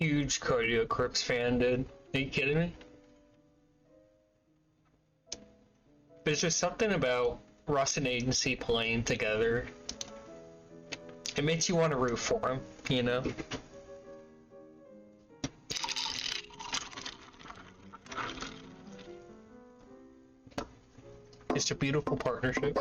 Huge Cardio Crips fan, dude. Are you kidding me? There's just something about Russ and Agency playing together. It makes you want to root for him, you know? It's a beautiful partnership.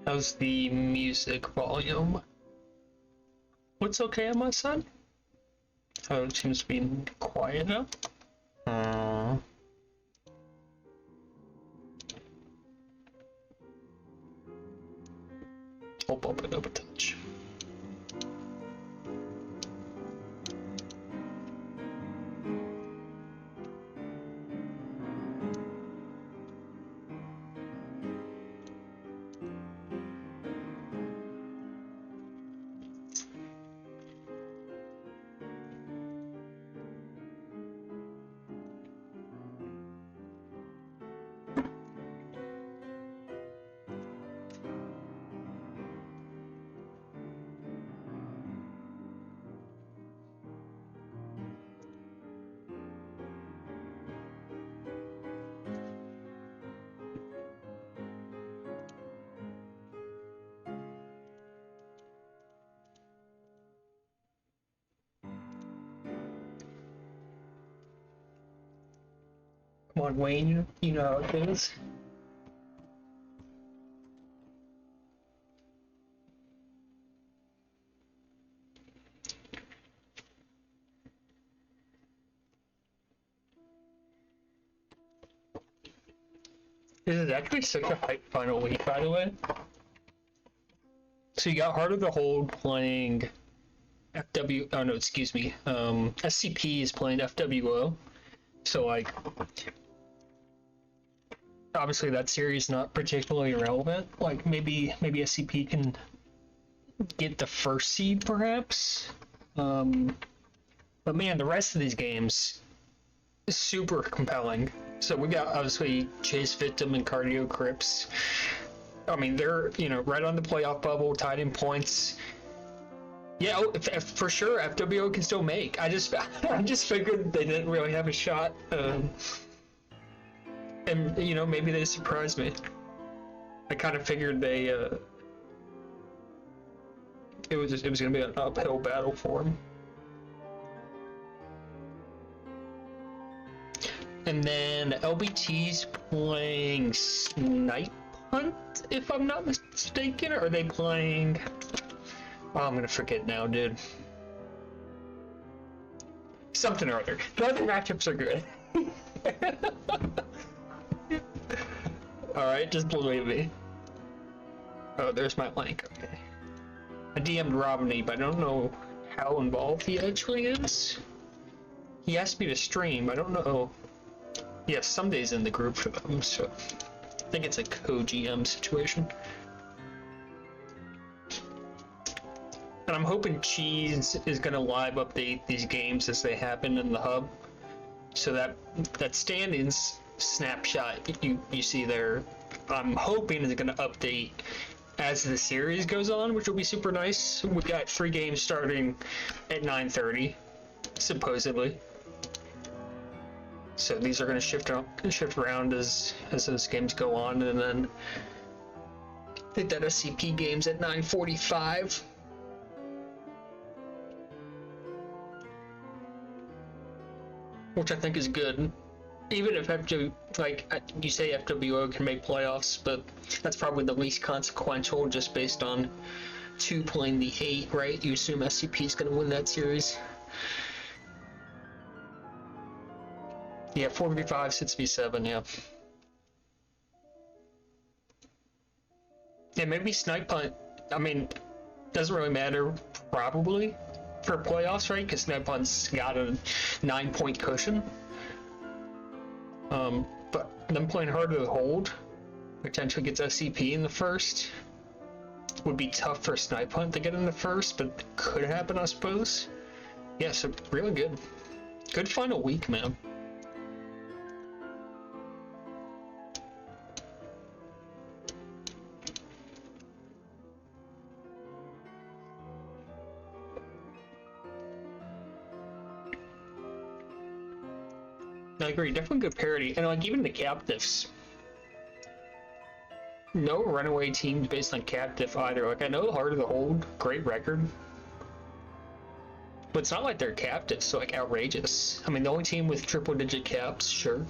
How's the music volume? What's okay on my side? Oh, it seems to be quiet now. I'll bump it up a touch. Come on, Wayne, you know how it is. This is actually such a hype final week, by the way. So you got Heart of the Hold playing FW. Oh no, excuse me. SCP is playing FWO. So like, obviously that series not particularly relevant. Like maybe SCP can get the first seed perhaps. But man, the rest of these games is super compelling. So we got obviously Chasevictim and Cardio Crips. I mean, they're, you know, right on the playoff bubble, tied in points. Yeah, for sure, FWO can still make. I just figured they didn't really have a shot. And you know, maybe they surprised me. I kind of figured they it was gonna be an uphill battle for them. And then LBT's playing Snipe Hunt, if I'm not mistaken, or are they playing? Oh, I'm gonna forget now, dude. Something or other. The other matchups are good. Alright, just believe me. Oh, there's my link. Okay. I DM'd Robney, but I don't know how involved he actually is. He asked me to stream. I don't know. Yeah, somebody's in the group for them, so I think it's a co-GM situation. And I'm hoping Cheese is gonna live update these games as they happen in the hub, so that standings snapshot you see there, I'm hoping is gonna update as the series goes on, which will be super nice. We got 3 games starting at 9:30, supposedly. So these are going to shift around as those games go on, and then I think that SCP game's at 9:45. Which I think is good. Even if you say FWO can make playoffs, but that's probably the least consequential just based on 2 playing the 8, right? You assume SCP is going to win that series. Yeah, 4v5, 6v7, yeah. Yeah, maybe snipe punt. I mean, doesn't really matter, probably, for playoffs, right? Because snipe punt's got a 9-point cushion. But them playing harder to hold, potentially gets SCP in the first. Would be tough for snipe punt to get in the first, but could happen, I suppose. Yeah, so really good. Good final week, man. I agree, definitely good parity. And like even the captives. No runaway teams based on captive either. Like I know Harder to Hold, great record. But it's not like they're captives, so like outrageous. I mean the only team with triple digit caps, sure.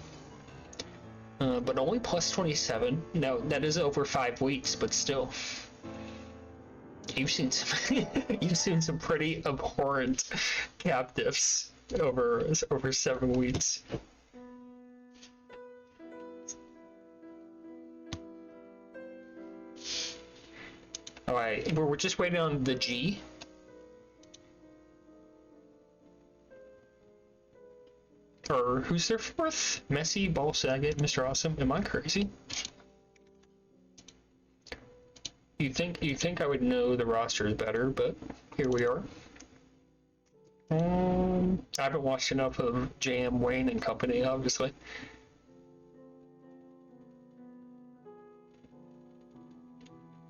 But only plus 27. Now that is over 5 weeks, but still. You've seen some you've seen some pretty abhorrent captives over 7 weeks. Alright, we're just waiting on the G. Or who's their fourth? Messi, Ball Saget, Mr. Awesome. Am I crazy? You think I would know the rosters better, but here we are. I haven't watched enough of JM, Wayne, and company, obviously.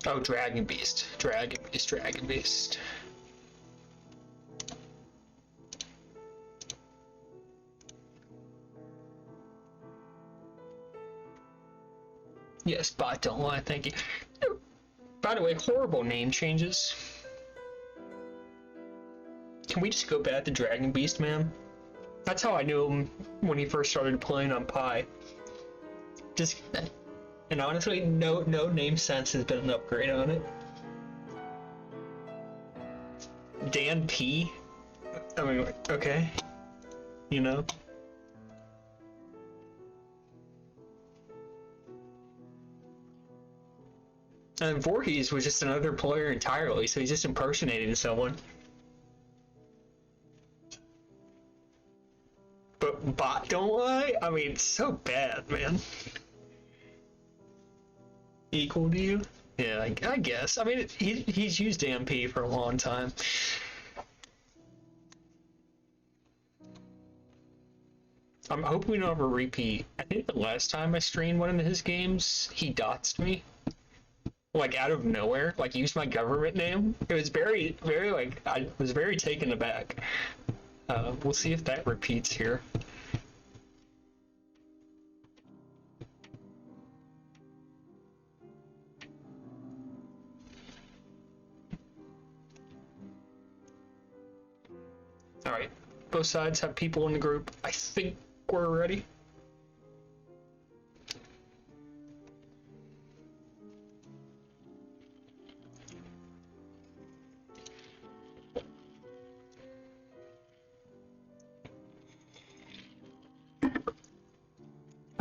Oh, Dragon Beast. Dragon Beast, Dragon Beast. Yes, bot don't lie, thank you. By the way, horrible name changes. Can we just go back to Dragon Beast, man? That's how I knew him when he first started playing on Pi. Just, and honestly, no name sense has been an upgrade on it. Dan P. I mean, okay, you know. And Voorhees was just another player entirely, so he's just impersonating someone. But bot don't lie? I mean, it's so bad, man. Equal to you? Yeah, I guess. I mean, he's used AMP for a long time. I'm hoping we don't have a repeat. I think the last time I streamed one of his games, he doxed me. Like out of nowhere, like used my government name. It was very, like, I was very taken aback. We'll see if that repeats here. Alright, both sides have people in the group. I think we're ready.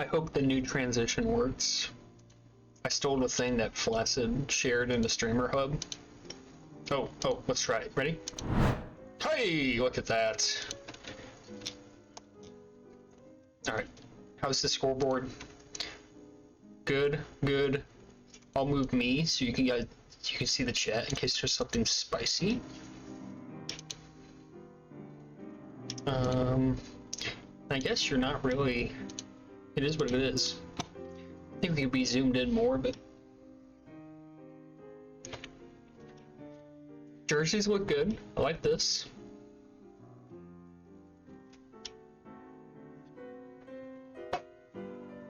I hope the new transition works. I stole the thing that Flaccid shared in the streamer hub. Oh, let's try it. Ready? Hey, look at that. Alright, how's the scoreboard? Good, good. I'll move me so you can see the chat in case there's something spicy. I guess you're not really... It is what it is. I think we could be zoomed in more, but... Jerseys look good. I like this.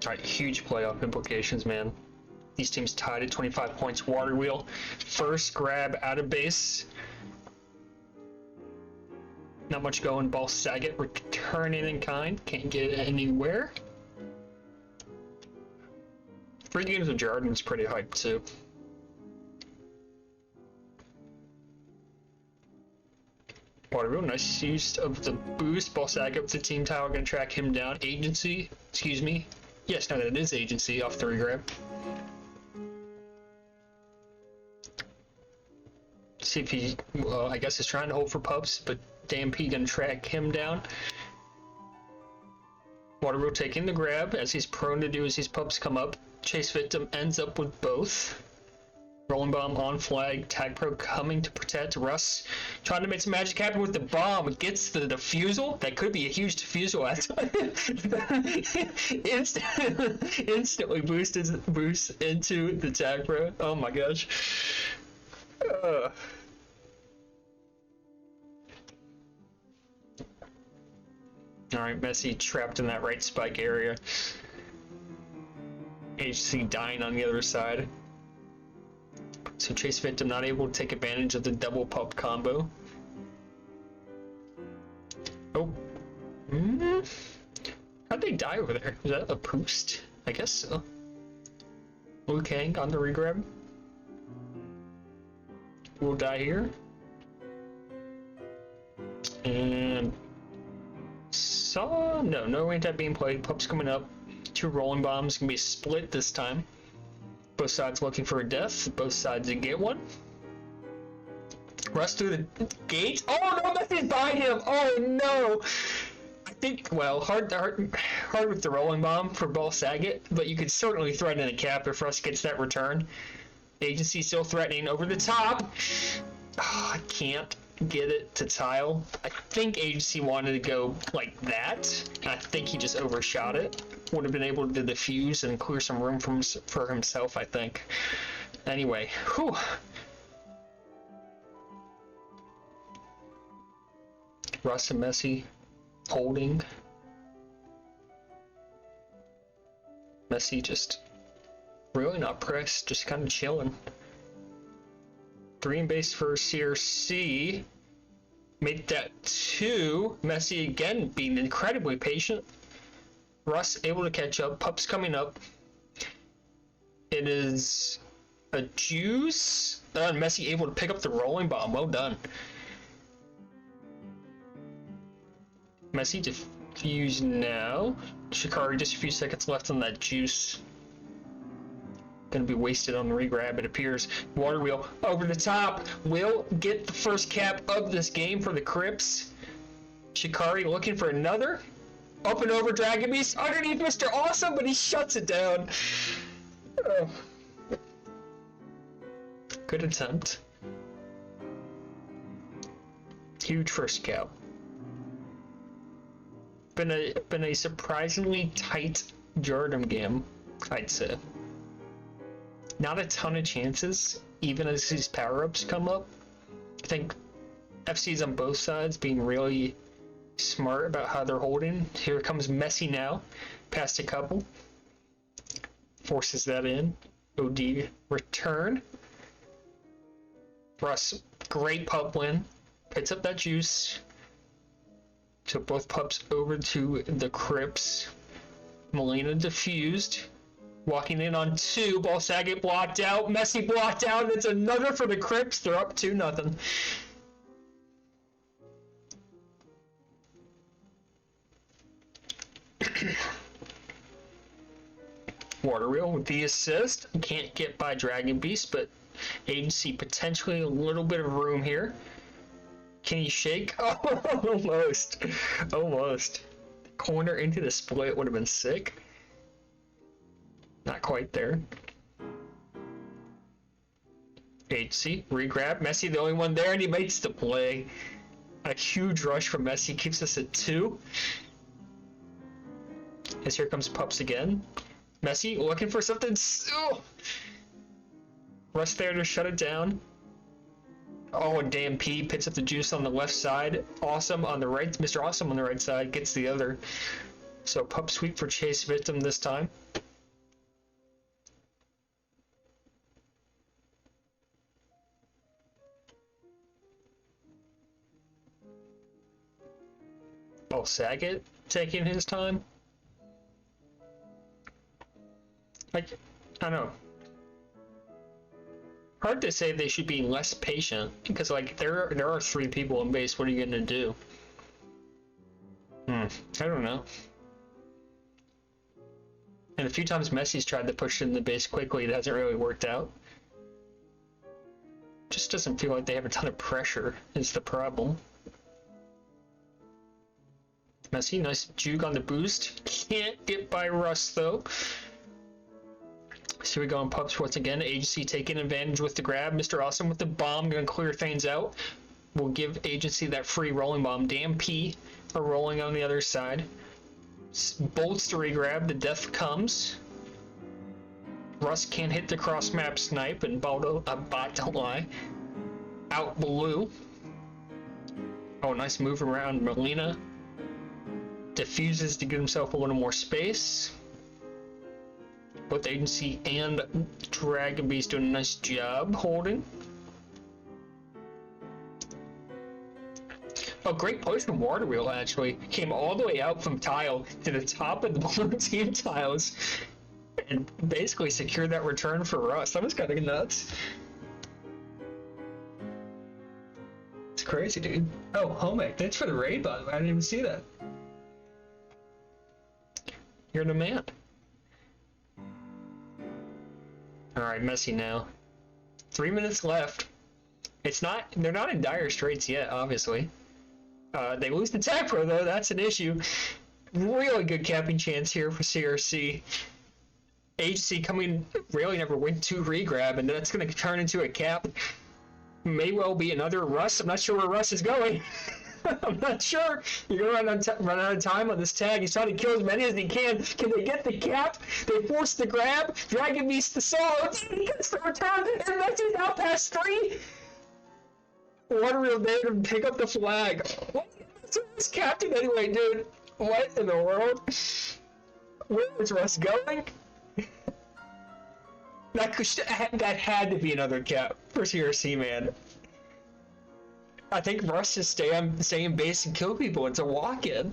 Alright, huge playoff implications, man. These teams tied at 25 points. Water wheel. First grab out of base. Not much going. Ball Saget returning in kind. Can't get it anywhere. Free games of Jordan's pretty hyped too. Waterville, nice use of the boost. Ball sack up to team tower, gonna track him down. Agency, excuse me. Yes, no, that is agency off the regrab. See if he, well, I guess he's trying to hold for pups, but DMP gonna track him down. Waterville taking the grab, as he's prone to do as these pups come up. Chasevictim ends up with both. Rolling bomb on flag. Tag pro coming to protect. Russ trying to make some magic happen with the bomb. Gets the defusal. That could be a huge defusal. Instantly boosts into the tag pro. Oh my gosh. Alright, Messi trapped in that right spike area. HC dying on the other side. So Chasevictim not able to take advantage of the double pup combo. Oh. How'd they die over there? Was that a boost? I guess so. Liu Kang on the regrab. We'll die here. And no anti being played. Pups coming up. 2 rolling bombs gonna be split this time. Both sides looking for a death. Both sides to get one. Rush through the gate. Oh no, Messi's by him. Oh no. I think, well, hard with the rolling bomb for Ball Saget, but you could certainly threaten a cap if Russ gets that return. Agency still threatening over the top. Oh, I can't get it to tile. I think Agency wanted to go like that. I think he just overshot it. Would have been able to defuse and clear some room for himself, I think. Anyway, whew. Russ and Messi holding. Messi just really not pressed, just kind of chilling. 3 in base for CRC. Made that 2. Messi again being incredibly patient. Russ able to catch up. Pups coming up. It is a juice. Messi able to pick up the rolling bomb. Well done. Messi defuse now. Shikari just a few seconds left on that juice. Gonna be wasted on the regrab, it appears. Water wheel over the top. Will get the first cap of this game for the Crips. Shikari looking for another. Up and over Dragon Beast underneath Mr. Awesome, but he shuts it down. Oh. Good attempt. Huge first cap. Been a surprisingly tight Jordan game, I'd say. Not a ton of chances, even as these power-ups come up. I think FC's on both sides being really smart about how they're holding. Here comes Messi now, past a couple. Forces that in. OD return. Russ, great pup win. Picks up that juice. Took both pups over to the Crips. Molina diffused. Walking in on 2. Ball Saget blocked out. Messi blocked out. It's another for the Crips. They're up 2-0. Water Wheel with the assist. Can't get by Dragon Beast, but Agency potentially a little bit of room here. Can he shake? Oh, almost. Almost. Corner into the split would have been sick. Not quite there. Agency, regrab. Messi the only one there, and he makes the play. A huge rush from Messi keeps us at 2. As here comes Pups again. Messi looking for something. Oh! Russ there to shut it down. Oh, and damn P picks up the juice on the left side. Awesome on the right. Mr. Awesome on the right side gets the other. So pup sweep for Chasevictim this time. Oh, Saget taking his time. I don't know. Hard to say they should be less patient because like there are 3 people in base. What are you gonna do? I don't know. And a few times Messi's tried to push in the base quickly, it hasn't really worked out. Just doesn't feel like they have a ton of pressure is the problem. Messi, nice juke on the boost. Can't get by Russ though. So we go on pups once again. Agency taking advantage with the grab. Mr. Awesome with the bomb, gonna clear things out. We'll give Agency that free rolling bomb. Damn P are rolling on the other side. Bolts to regrab. The death comes. Russ can't hit the cross map snipe, and bot don't lie. Out blue. Oh, nice move around Molina. Diffuses to give himself a little more space. Both Agency and Dragon Beast doing a nice job holding. Oh, great push from Water Wheel actually. Came all the way out from tile to the top of the blue team tiles and basically secured that return for Russ. That was kind of nuts. It's crazy, dude. Oh, Homek, thanks for the raid, by the way. I didn't even see that. You're the man. Alright, Messi now. 3 minutes left. They're not in dire straits yet, obviously. They lose the tag pro though, that's an issue. Really good capping chance here for CRC. HC coming, really never went to regrab, and that's going to turn into a cap. May well be another Russ. I'm not sure where Russ is going. I'm not sure. You're going to run out of time on this tag. He's trying to kill as many as he can. Can they get the cap? They force the grab. Dragon Beast the solo. He gets the return. And Messi's now past 3. Water Wheel there to pick up the flag. What is this captain anyway, dude? What in the world? Where is Russ going? That had to be another cap for CRC, man. I think Russ just stay in base and kill people. It's a walk-in.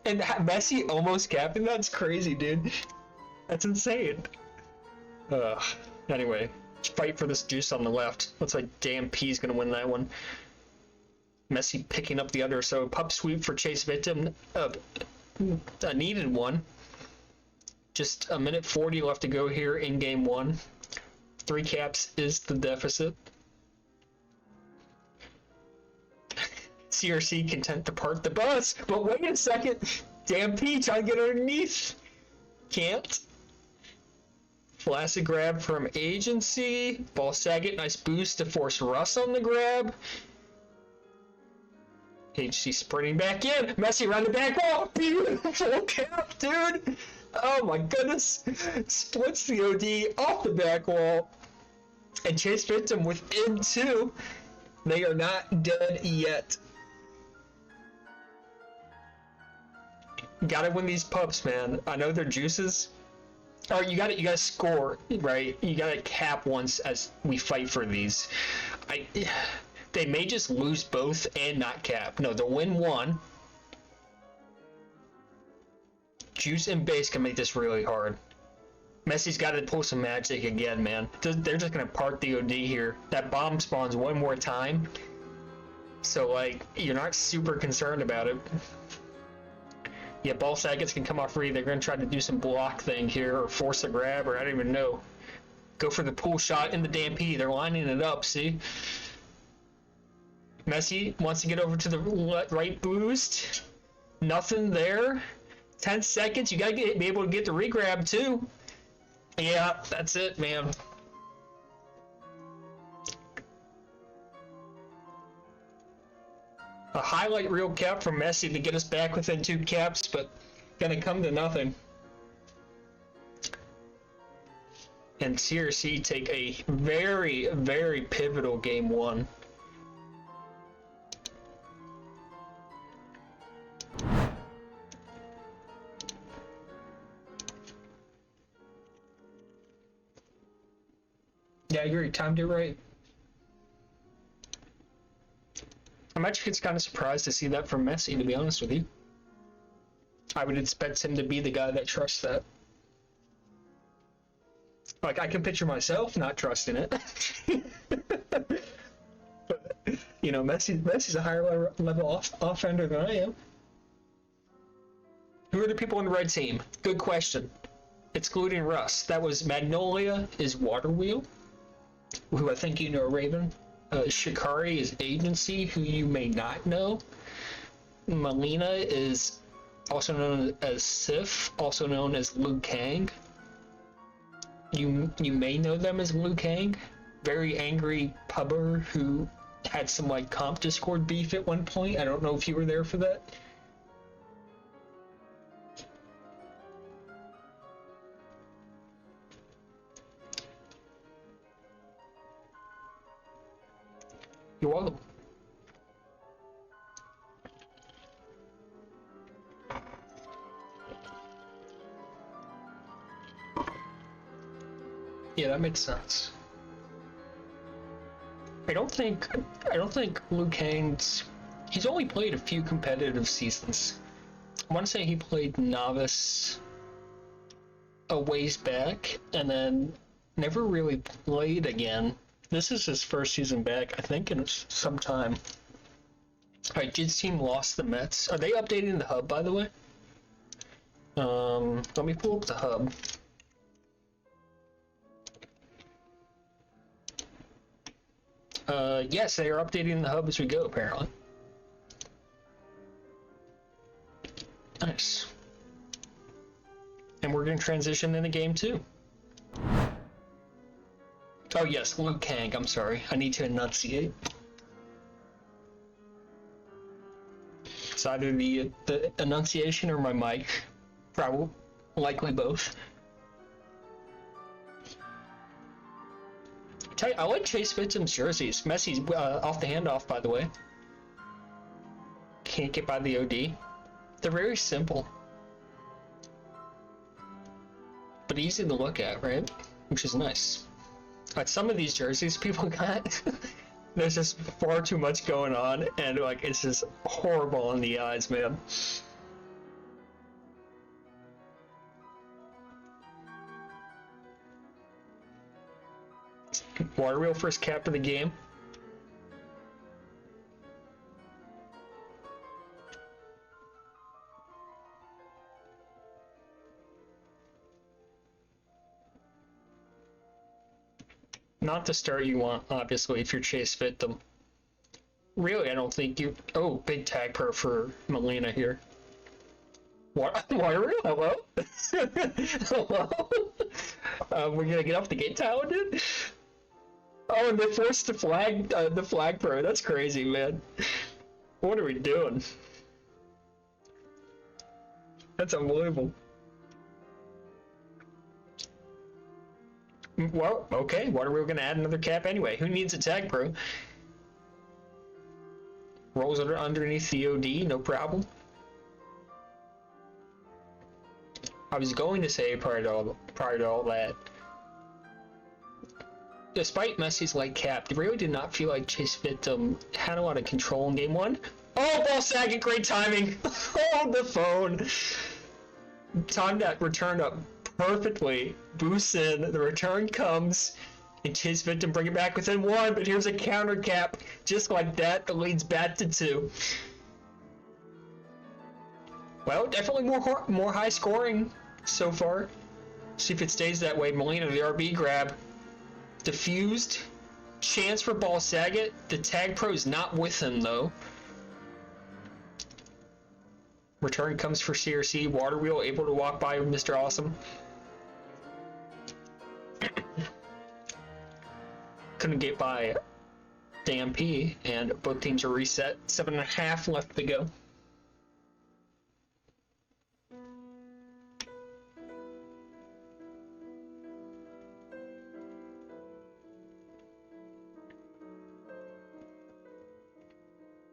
And Messi almost captain? That's crazy, dude. That's insane. Anyway, fight for this juice on the left. Looks like damn P's gonna win that one. Messi picking up the other, so pup sweep for Chasevictim. A needed one. Just a minute 40 left to go here in game 1. 3 caps is the deficit. CRC content to park the bus, but wait a second. Damn P trying to get underneath. Can't. Flaccid grab from Agency. Ball Saget, nice boost to force Russ on the grab. HC sprinting back in. Messi around the back wall. Beautiful cap, dude. Oh my goodness. Splits the OD off the back wall. And Chasevictim within 2. They are not dead yet. Gotta win these pups, man. I know they're juices. Or you gotta score, right? You gotta cap once as we fight for these. They may just lose both and not cap. No, they'll win 1. Juice and base can make this really hard. Messi's got to pull some magic again, man. They're just going to park the OD here. That bomb spawns one more time. So, like, you're not super concerned about it. Yeah, ball saggets can come off free. They're going to try to do some block thing here or force a grab or I don't even know. Go for the pull shot in the damn P. They're lining it up, see? Messi wants to get over to the right boost. Nothing there. 10 seconds. You gotta be able to get the regrab too. Yeah, that's it, man. A highlight reel cap from Messi to get us back within 2 caps, but gonna come to nothing. And CRC take a very, very pivotal game 1. Yeah, I agree. Timed it right. I'm actually kind of surprised to see that from Messi, to be honest with you. I would expect him to be the guy that trusts that. Like, I can picture myself not trusting it. But, you know, Messi's a higher level offender than I am. Who are the people in the red team? Good question. Excluding Russ. That was Magnolia is Waterwheel, who I think you know, Raven. Shikari is Agency, who you may not know. Melina is also known as Sif, also known as Liu Kang. You may know them as Liu Kang. Very angry pubber who had some like comp Discord beef at one point. I don't know if you were there for that. You're welcome. Yeah, that makes sense. I don't think Liu Kang's. He's only played a few competitive seasons. I want to say he played Novice a ways back, and then never really played again. This is his first season back, I think, in some time. I did see him lost the Mets. Are they updating the hub, by the way? Let me pull up the hub. Yes, they are updating the hub as we go, apparently. Nice. And we're going to transition in the game, too. Oh, yes, Liu Kang, I'm sorry. I need to enunciate. It's either the enunciation or my mic. Probably, likely both. I like Chasevictim's jerseys. Messi's off the handoff, by the way. Can't get by the OD. They're very simple. But easy to look at, right? Which is nice. Like some of these jerseys people got, there's just far too much going on, and like it's just horrible in the eyes, man. Waterwheel first cap of the game. Not the start you want, obviously, if you're Chasevictim. Really, I don't think you... Oh, big tag pro for Melina here. Waterwheel? Hello? Hello? We're gonna get off the gate tile, dude? Oh, and they forced the flag pro. That's crazy, man. What are we doing? That's unbelievable. Well, okay, what are we gonna add another cap anyway? Who needs a tag pro? Rolls it underneath the OD, no problem. I was going to say prior to all that, despite Messi's light cap, it really did not feel like Chasevictim had a lot of control in game one. Oh, ball sagging, great timing! Oh, the phone! Timed that return up perfectly. Boosts in, the return comes, and Chasevictim bring it back within one, but here's a counter cap. Just like that, the lead's back to 2. Well, definitely more high scoring so far. See if it stays that way. Melina, the RB grab. Diffused. Chance for ball Saget. The tag pro is not with him, though. Return comes for CRC. Waterwheel able to walk by Mr. Awesome. Couldn't get by DMP, and both teams are reset. 7.5 left to go.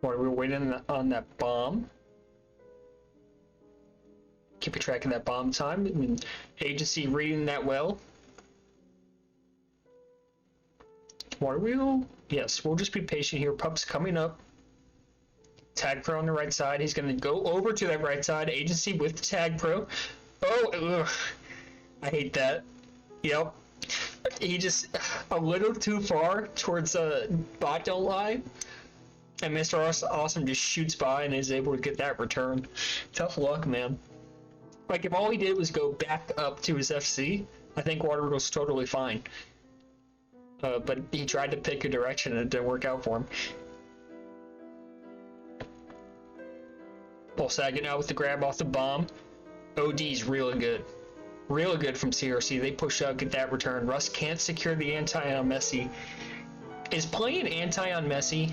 While we're waiting on that bomb. Keep track of that bomb time. And Agency reading that well. Waterwheel? Yes, we'll just be patient here. Pup's coming up. Tag pro on the right side. He's going to go over to that right side. Agency with the tag pro. Oh, ugh. I hate that. Yep. He just a little too far towards bot don't lie, and Mr. Awesome just shoots by and is able to get that return. Tough luck, man. Like if all he did was go back up to his FC, I think Water was totally fine. But he tried to pick a direction and it didn't work out for him. Paul Saget now with the grab off the bomb. OD's really good. Really good from CRC. They push up, get that return. Russ can't secure the anti on Messi. Is playing anti on Messi,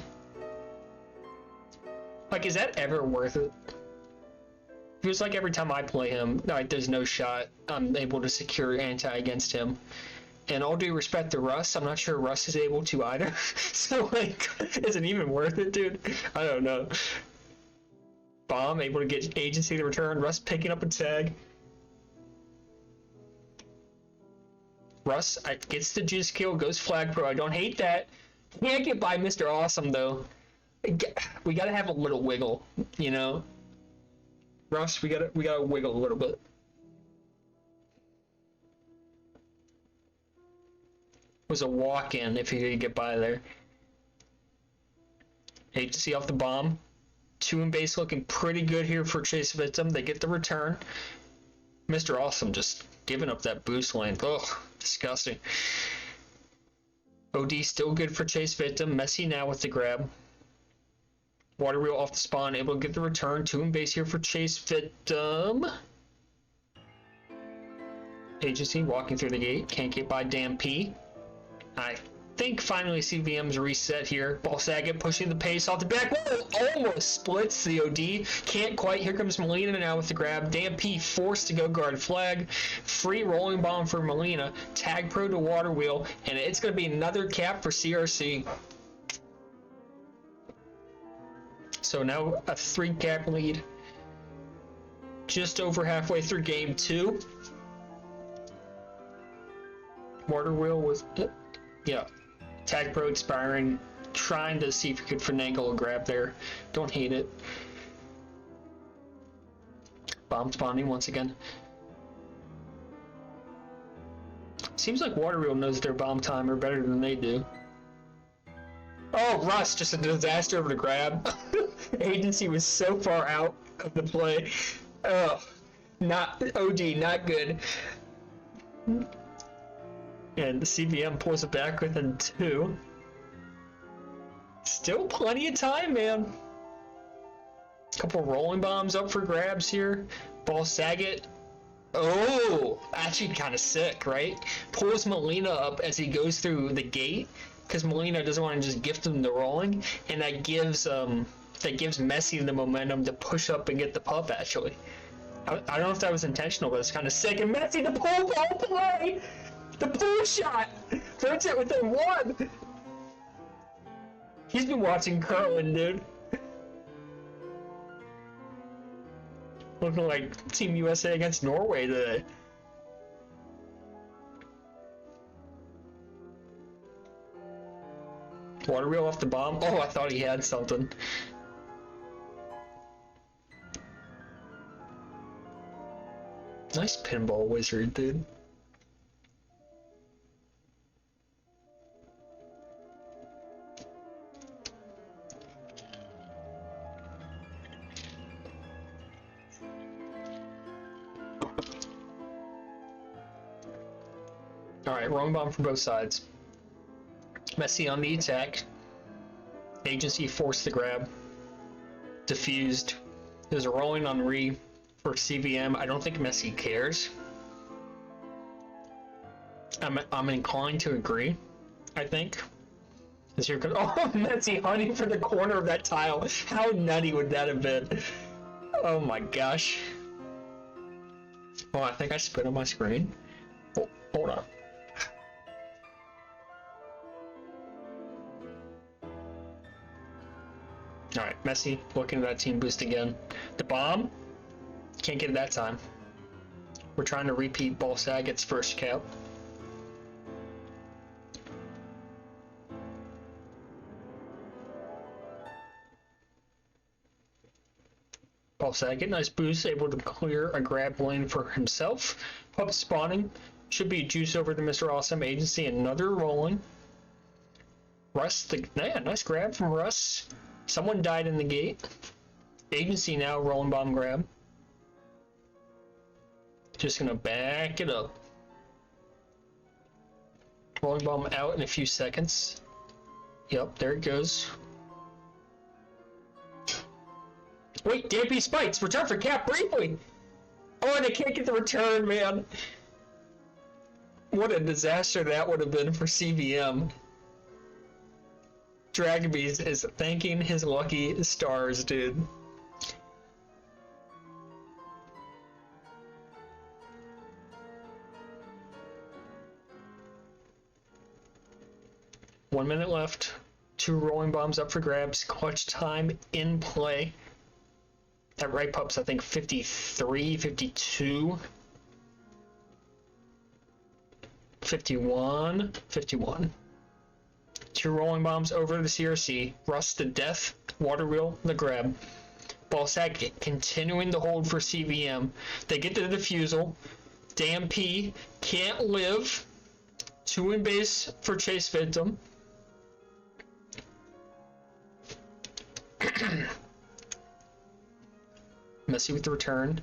like, is that ever worth it? Feels like every time I play him, like, there's no shot I'm able to secure anti against him. And all due respect to Russ, I'm not sure Russ is able to either. So, like, is it even worth it, dude? I don't know. Bomb, able to get agency to return. Russ picking up a tag. Russ gets the juice kill, goes flag pro. I don't hate that. Can't get by Mr. Awesome, though. We gotta have a little wiggle, you know? Russ, we gotta wiggle a little bit. Was a walk-in if he could get by there. Agency off the bomb. 2 in base looking pretty good here for Chasevictim. They get the return. Mr. Awesome just giving up that boost lane. Ugh, disgusting. OD still good for Chasevictim. Messi now with the grab. Water wheel off the spawn, able to get the return. 2 in base here for Chasevictim. Agency walking through the gate. Can't get by damn P. I think finally CVM's reset here. Ball Saget pushing the pace off the back. Whoa, almost splits the OD. Can't quite. Here comes Molina now with the grab. Damn P forced to go guard flag. Free rolling bomb for Molina. Tag pro to water wheel. And it's going to be another cap for CRC. So now a 3 cap lead. Just over halfway through game 2. Water wheel was... Yeah. Tag pro expiring, trying to see if you could finagle a grab there. Don't hate it. Bomb spawning once again. Seems like Water Wheel knows their bomb timer better than they do. Oh, Russ, just a disaster over the grab. Agency was so far out of the play. Oh, not OD, not good. And the CVM pulls it back within 2. Still plenty of time, man. Couple rolling bombs up for grabs here. Ball Saget. Oh, actually kind of sick, right? Pulls Molina up as he goes through the gate because Molina doesn't want to just gift him the rolling, and that gives Messi the momentum to push up and get the pup. Actually, I don't know if that was intentional, but it's kind of sick. And Messi, the pull ball play. The pull shot! Puts it within 1! He's been watching curling, dude. Looking like Team USA against Norway today. Water wheel off the bomb. Oh, I thought he had something. Nice pinball wizard, dude. Alright, rolling bomb from both sides. Messi on the attack. Agency forced the grab. Diffused. There's a rolling on re for CVM. I don't think Messi cares. I'm inclined to agree, I think. Oh, Messi hunting for the corner of that tile. How nutty would that have been? Oh my gosh. Oh, I think I spit on my screen. Oh, hold on. Alright, Messi looking at that team boost again. The bomb? Can't get it that time. We're trying to repeat Ball Saget's first cap. Ball Saget, nice boost, able to clear a grab lane for himself. Pup spawning. Should be a juice over to Mr. Awesome. Agency, another rolling. Russ, yeah, nice grab from Russ. Someone died in the gate. Agency now, rolling bomb grab. Just gonna back it up. Rolling bomb out in a few seconds. Yep, there it goes. Wait, DMP spikes! Return for Cap briefly! Oh, and they can't get the return, man! What a disaster that would have been for CVM. Dragonbees is thanking his lucky stars, dude. One minute left. Two rolling bombs up for grabs. Clutch time in play. That right pup's, I think, 53, 52. 51. 51. Two rolling bombs over the CRC. Rust to death. Water wheel, the grab. Ballsack continuing to hold for CVM. They get the defusal. DMP can't live. Two in base for Chasevictim. Messy with the return.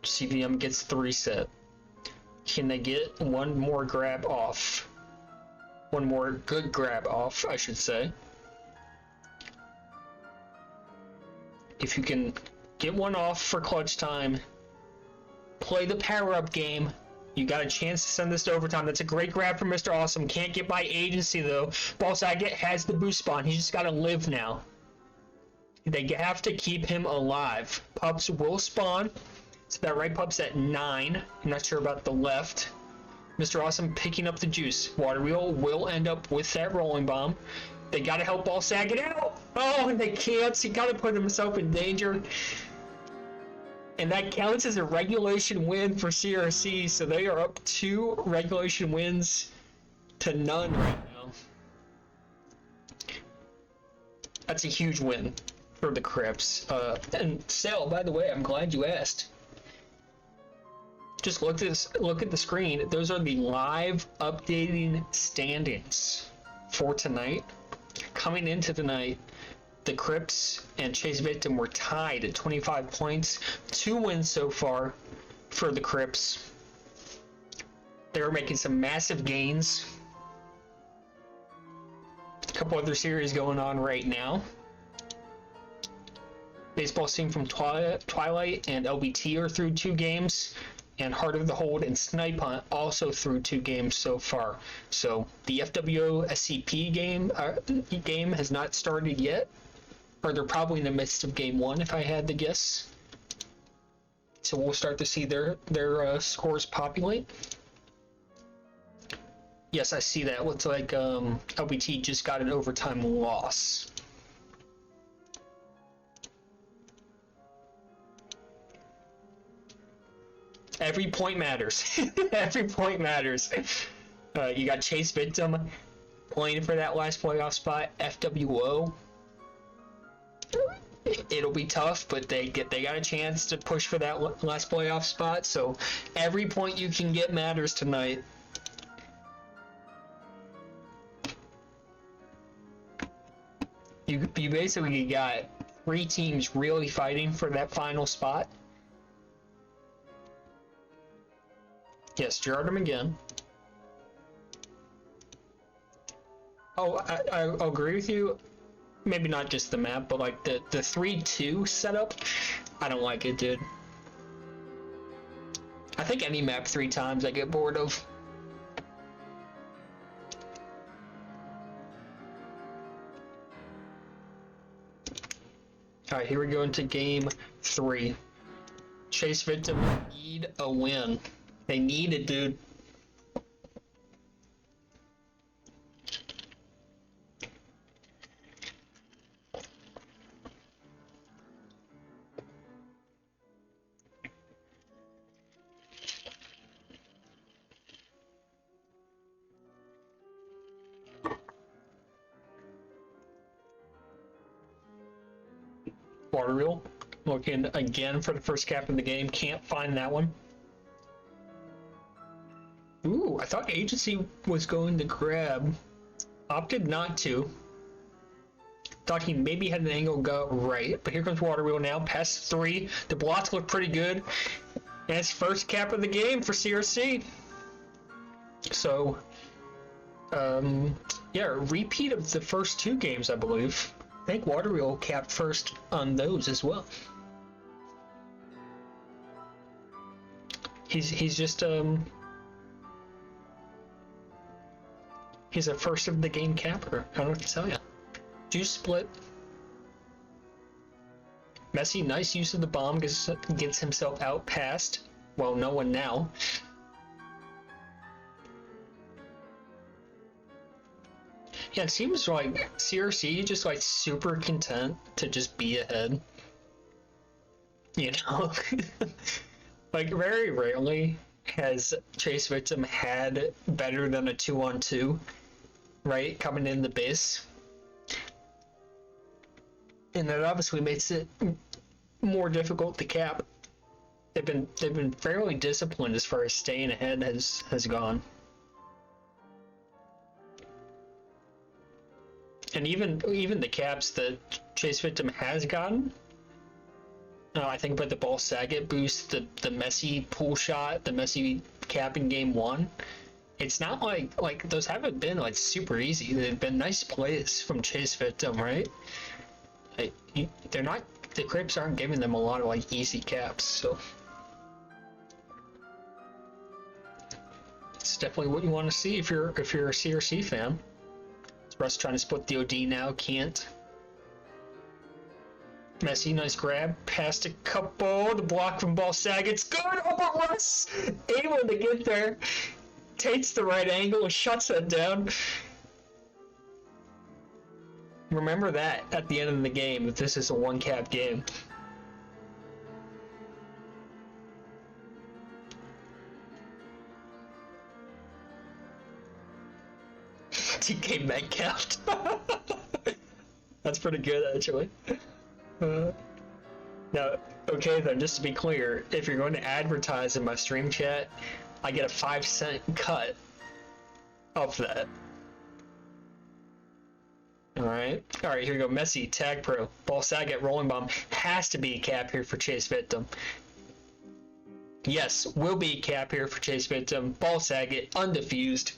CVM gets the reset. Can they get one more grab off? One more good grab off, I should say. If you can get one off for clutch time, play the power-up game. You got a chance to send this to overtime. That's a great grab from Mr. Awesome. Can't get by Agency, though. Ballsack has the boost spawn. He's just got to live now. They have to keep him alive. Pups will spawn. So that right pup's at 9. I'm not sure about the left. Mr. Awesome picking up the juice. Water wheel will end up with that rolling bomb. They got to help Ballsack get out. Oh, and they can't. He got to put himself in danger. And that counts as a regulation win for CRC, so they are up 2 regulation wins to none right now. That's a huge win for the Crips. And Sal, by the way, I'm glad you asked. Just look at the screen. Those are the live updating standings for tonight. Coming into tonight, the Crips and Chasevictim were tied at 25 points. 2 wins so far for the Crips. They're making some massive gains. A couple other series going on right now. Baseball Scene from Twilight and LBT are through 2 games. And Heart of the Hold and Snipe Hunt also through 2 games so far. So the FWO SCP game has not started yet. Or they're probably in the midst of game 1 if I had to guess. So we'll start to see their scores populate. Yes, I see that. Looks like LBT just got an overtime loss. Every point matters. Every point matters. You got Chasevictim playing for that last playoff spot. FWO. It'll be tough, but they got a chance to push for that last playoff spot. So every point you can get matters tonight. You basically got 3 teams really fighting for that final spot. Yes, Jardim again. Oh, I'll agree with you. Maybe not just the map, but like the 3-2 setup. I don't like it, dude. I think any map 3 times I get bored of. Alright, here we go into game 3. Chasevictim need a win. They need it, dude. Water reel. Looking again for the first cap of the game. Can't find that one. Oh, I thought Agency was going to grab. Opted not to. Thought he maybe had an angle go right, but here comes Water Wheel now. Pass 3. The blocks look pretty good. And it's first cap of the game for CRC. So, yeah, repeat of the first 2 games, I believe. I think Water Wheel capped first on those as well. He's just he's a first of the game capper. I don't know what to tell you. Juice split. Messi, nice use of the bomb, gets himself out past. Well, no one now. Yeah, it seems like CRC just like super content to just be ahead. You know? Like very rarely has Chasevictim had better than a 2-on-2, right? Coming in the base. And that obviously makes it more difficult to cap. They've been fairly disciplined as far as staying ahead has gone. And even the caps that Chasevictim has gotten, I think about the ball Saget boost, the Messi pull shot, the Messi cap in game 1. It's not like those haven't been like super easy. They've been nice plays from Chasevictim, right? Like, they're not, the Crips aren't giving them a lot of like easy caps, so it's definitely what you want to see if you're a CRC fan. It's Russ trying to split the OD now, can't. Messi, nice grab, past a couple, the block from ball Saget's good, oh but Russ able to get there, takes the right angle and shuts that down. Remember that at the end of the game, if this is a 1-cap game. TK Metcalf. That's pretty good, actually. Now, okay then, just to be clear, if you're going to advertise in my stream chat, I get a 5-cent cut of that. Alright, here we go. Messi, tag pro, ball Saget, rolling bomb. Has to be a cap here for Chasevictim. Yes, will be a cap here for Chasevictim. Ball Saget, undefused.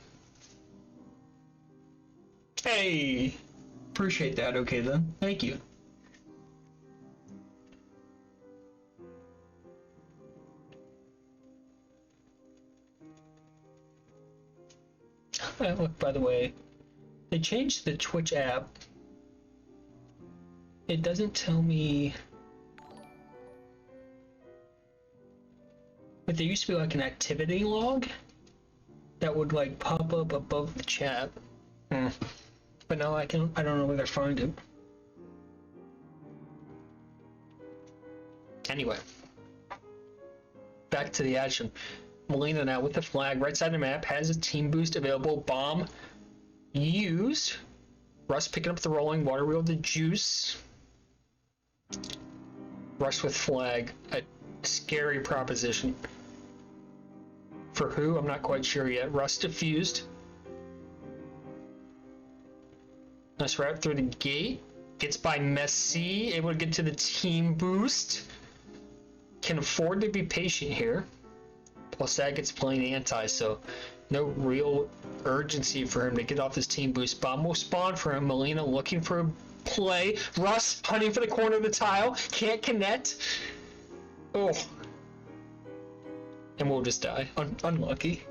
Hey! Appreciate that, okay then. Thank you. Look, by the way, they changed the Twitch app. It doesn't tell me, but there used to be like an activity log that would like pop up above the chat. But now I don't know where to find it. Anyway, back to the action. Molina now with the flag, right side of the map, has a team boost available. Bomb used. Russ picking up the rolling, Water Wheel the juice. Rush with flag, a scary proposition. For who? I'm not quite sure yet. Russ diffused. Nice wrap through the gate. Gets by Messi, able to get to the team boost. Can afford to be patient here. Plus Saget's playing anti, so no real urgency for him to get off his team boost. Bomb will spawn for him. Molina looking for a play. Russ hunting for the corner of the tile. Can't connect. Oh. And we'll just die. Unlucky.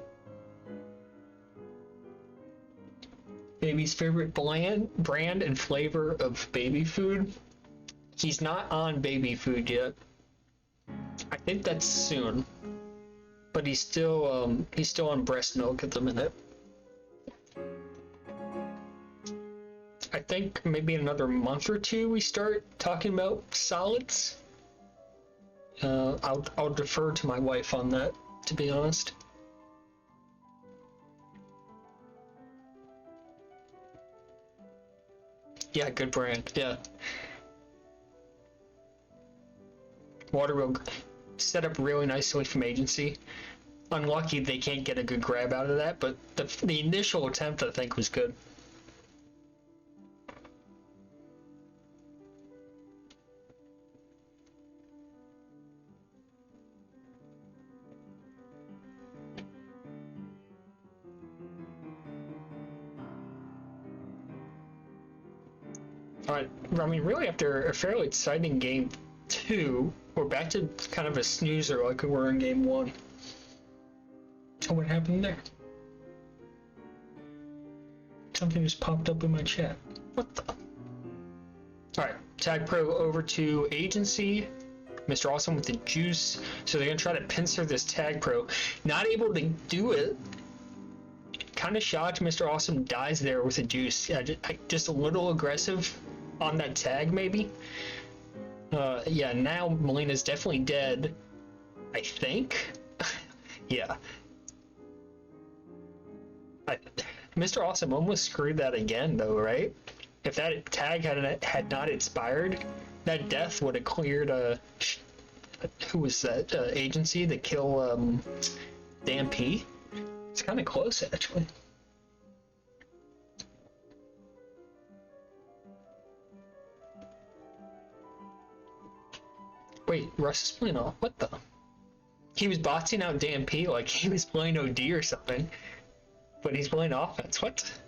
Baby's favorite brand and flavor of baby food. He's not on baby food yet. I think that's soon. But he's still on breast milk at the minute. I think maybe in another month or two we start talking about solids. I'll defer to my wife on that, to be honest. Yeah, good brand. Yeah. Water will set up really nicely from agency. Unlucky they can't get a good grab out of that, but the initial attempt I think was good. Alright, I mean, really after a fairly exciting game 2, we're back to kind of a snoozer like we were in game 1. Oh, what happened there? Something just popped up in my chat. What the? Alright, Tag Pro over to Agency. Mr. Awesome with the juice. So they're going to try to pincer this Tag Pro. Not able to do it. Kind of shocked Mr. Awesome dies there with the juice. Yeah, just a little aggressive on that tag, maybe. Yeah, now Melina's definitely dead. I think. Yeah. Mr. Awesome almost screwed that again, though, right? If that tag had not expired, that death would have cleared who was that agency to kill Dan P. It's kind of close, actually. Wait, Russ is playing off. What the? He was boxing out Dan P like he was playing OD or something. But he's playing offense. What?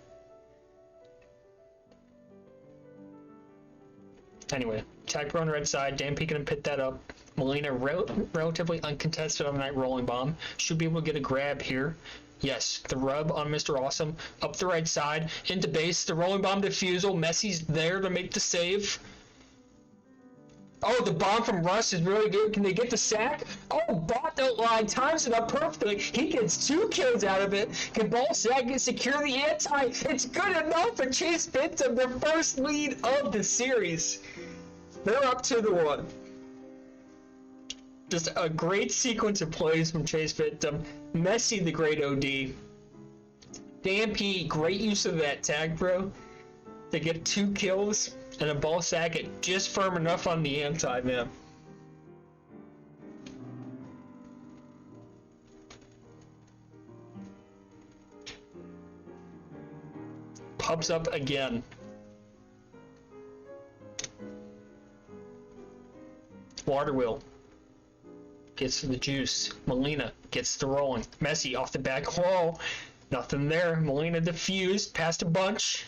Anyway, Tag Pro on the red side. Dan P gonna pick that up. Melina relatively uncontested on that rolling bomb. Should be able to get a grab here. Yes, the rub on Mr. Awesome. Up the right side. Into base. The rolling bomb defusal. Messi's there to make the save. Oh, the bomb from Russ is really good. Can they get the sack? Oh, bot outline times it up perfectly. He gets 2 kills out of it. Can ball sack secure the anti? It's good enough for Chasevictim, their first lead of the series. They're up 2-1. Just a great sequence of plays from Chasevictim. Messi, the great OD. Dan P, great use of that tag, bro. They get 2 kills. And a ball sack it just firm enough on the anti, man. Pumps up again. Water wheel. Gets the juice. Melina gets the rolling. Messi off the back wall. Nothing there. Melina diffused. Passed a bunch.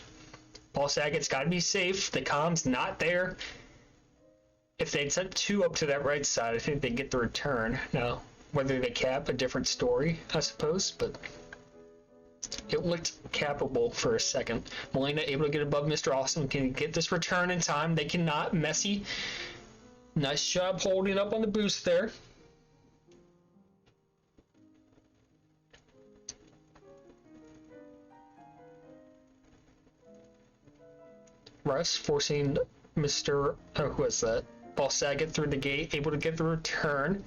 Paul Saget's got to be safe. The comm's not there. If they'd sent 2 up to that right side, I think they'd get the return. Now, whether they cap, a different story, I suppose, but it looked capable for a second. Melina able to get above Mr. Awesome. Can get this return in time? They cannot. Messi, nice job holding up on the boost there. Russ forcing Mr. Oh, who was that? Ball Saget through the gate, able to get the return.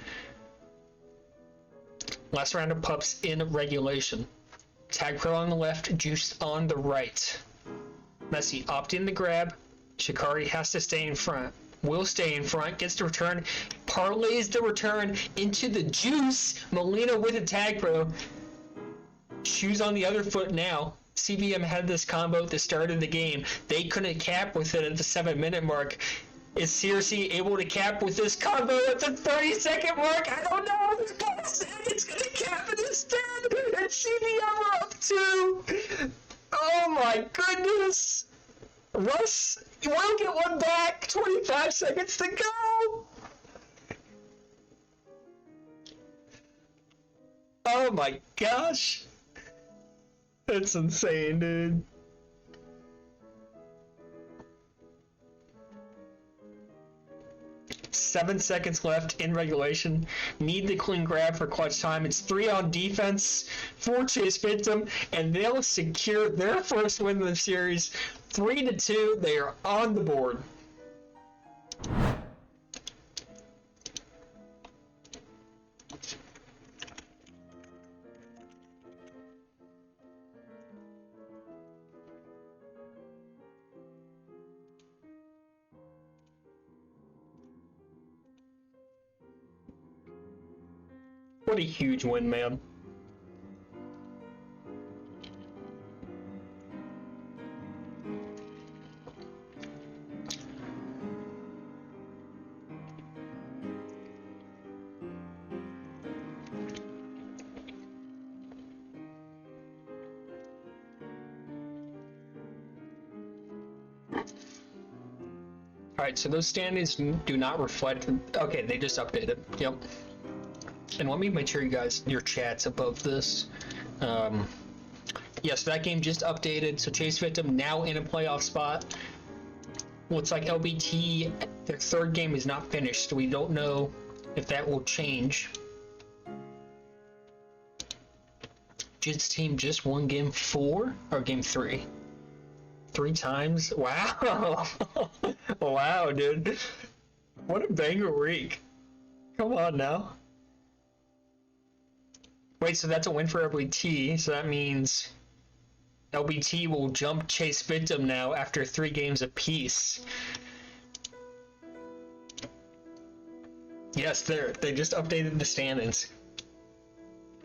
Last round of pups in regulation. Tag Pro on the left, Juice on the right. Messi opting the grab. Shikari has to stay in front. Will stay in front, gets the return, parlays the return into the Juice. Melina with a Tag Pro. Shoes on the other foot now. CVM had this combo at the start of the game. They couldn't cap with it at the 7-minute mark. Is CRC able to cap with this combo at the 30-second mark? I don't know. It's going to cap it instead. And CVM are up 2. Oh my goodness. Russ, you want to get one back? 25 seconds to go. Oh my gosh. That's insane, dude. Seven seconds left in regulation. Need the clean grab for clutch time. It's 3 on defense for Chasevictim, and they'll secure their first win of the series. 3-2. They are on the board. What a huge win, man. Alright, so those standings do not reflect. Okay, they just updated. Yep. And let me make sure you guys, your chat's above this. Yeah, so that game just updated. So Chasevictim now in a playoff spot. Looks like LBT, their third game is not finished. We don't know if that will change. Jit's team just won game 4 or game 3? 3 times? Wow. Wow, dude. What a banger week. Come on now. Wait, so that's a win for LBT, so that means LBT will jump Chasevictim now after 3 games apiece. Yes, they just updated the standings.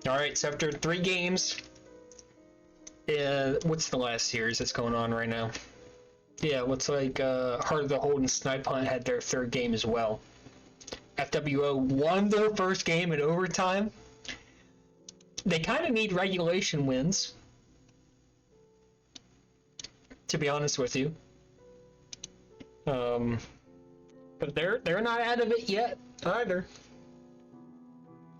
Alright, so after 3 games, what's the last series that's going on right now? Yeah, looks like Heart of the Hold and Snipe Hunt had their 3rd game as well. FWO won their 1st game in overtime. They kind of need regulation wins, to be honest with you. But they're not out of it yet either.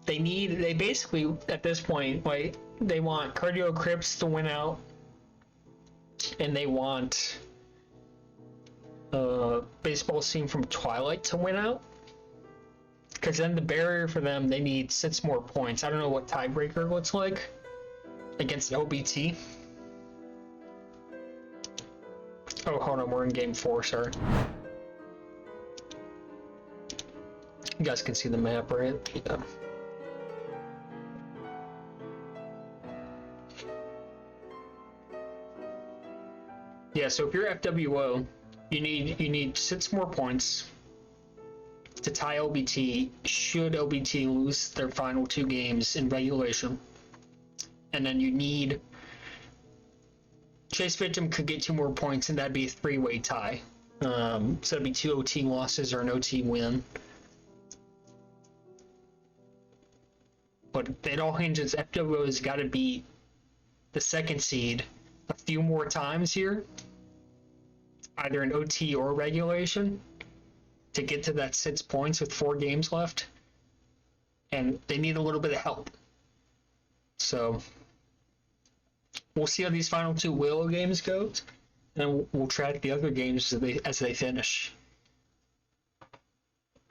They basically at this point, like, they want Cardio Crips to win out, and they want baseball scene from Twilight to win out, because then the barrier for them, they need 6 more points. I don't know what tiebreaker looks like against LBT. Oh, hold on, we're in game 4, sorry. You guys can see the map, right? Yeah. Yeah, so if you're FWO, you need 6 more points to tie LBT should LBT lose their final 2 games in regulation. And then you need Chasevictim could get 2 more points, and that'd be a 3-way tie. So it'd be 2 OT losses or an OT win. But it all hinges. FWO has got to beat the 2nd seed a few more times here, either in OT or regulation, to get to that 6 points with 4 games left. And they need a little bit of help. So we'll see how these final 2 Willow games go, and we'll track the other games as they finish.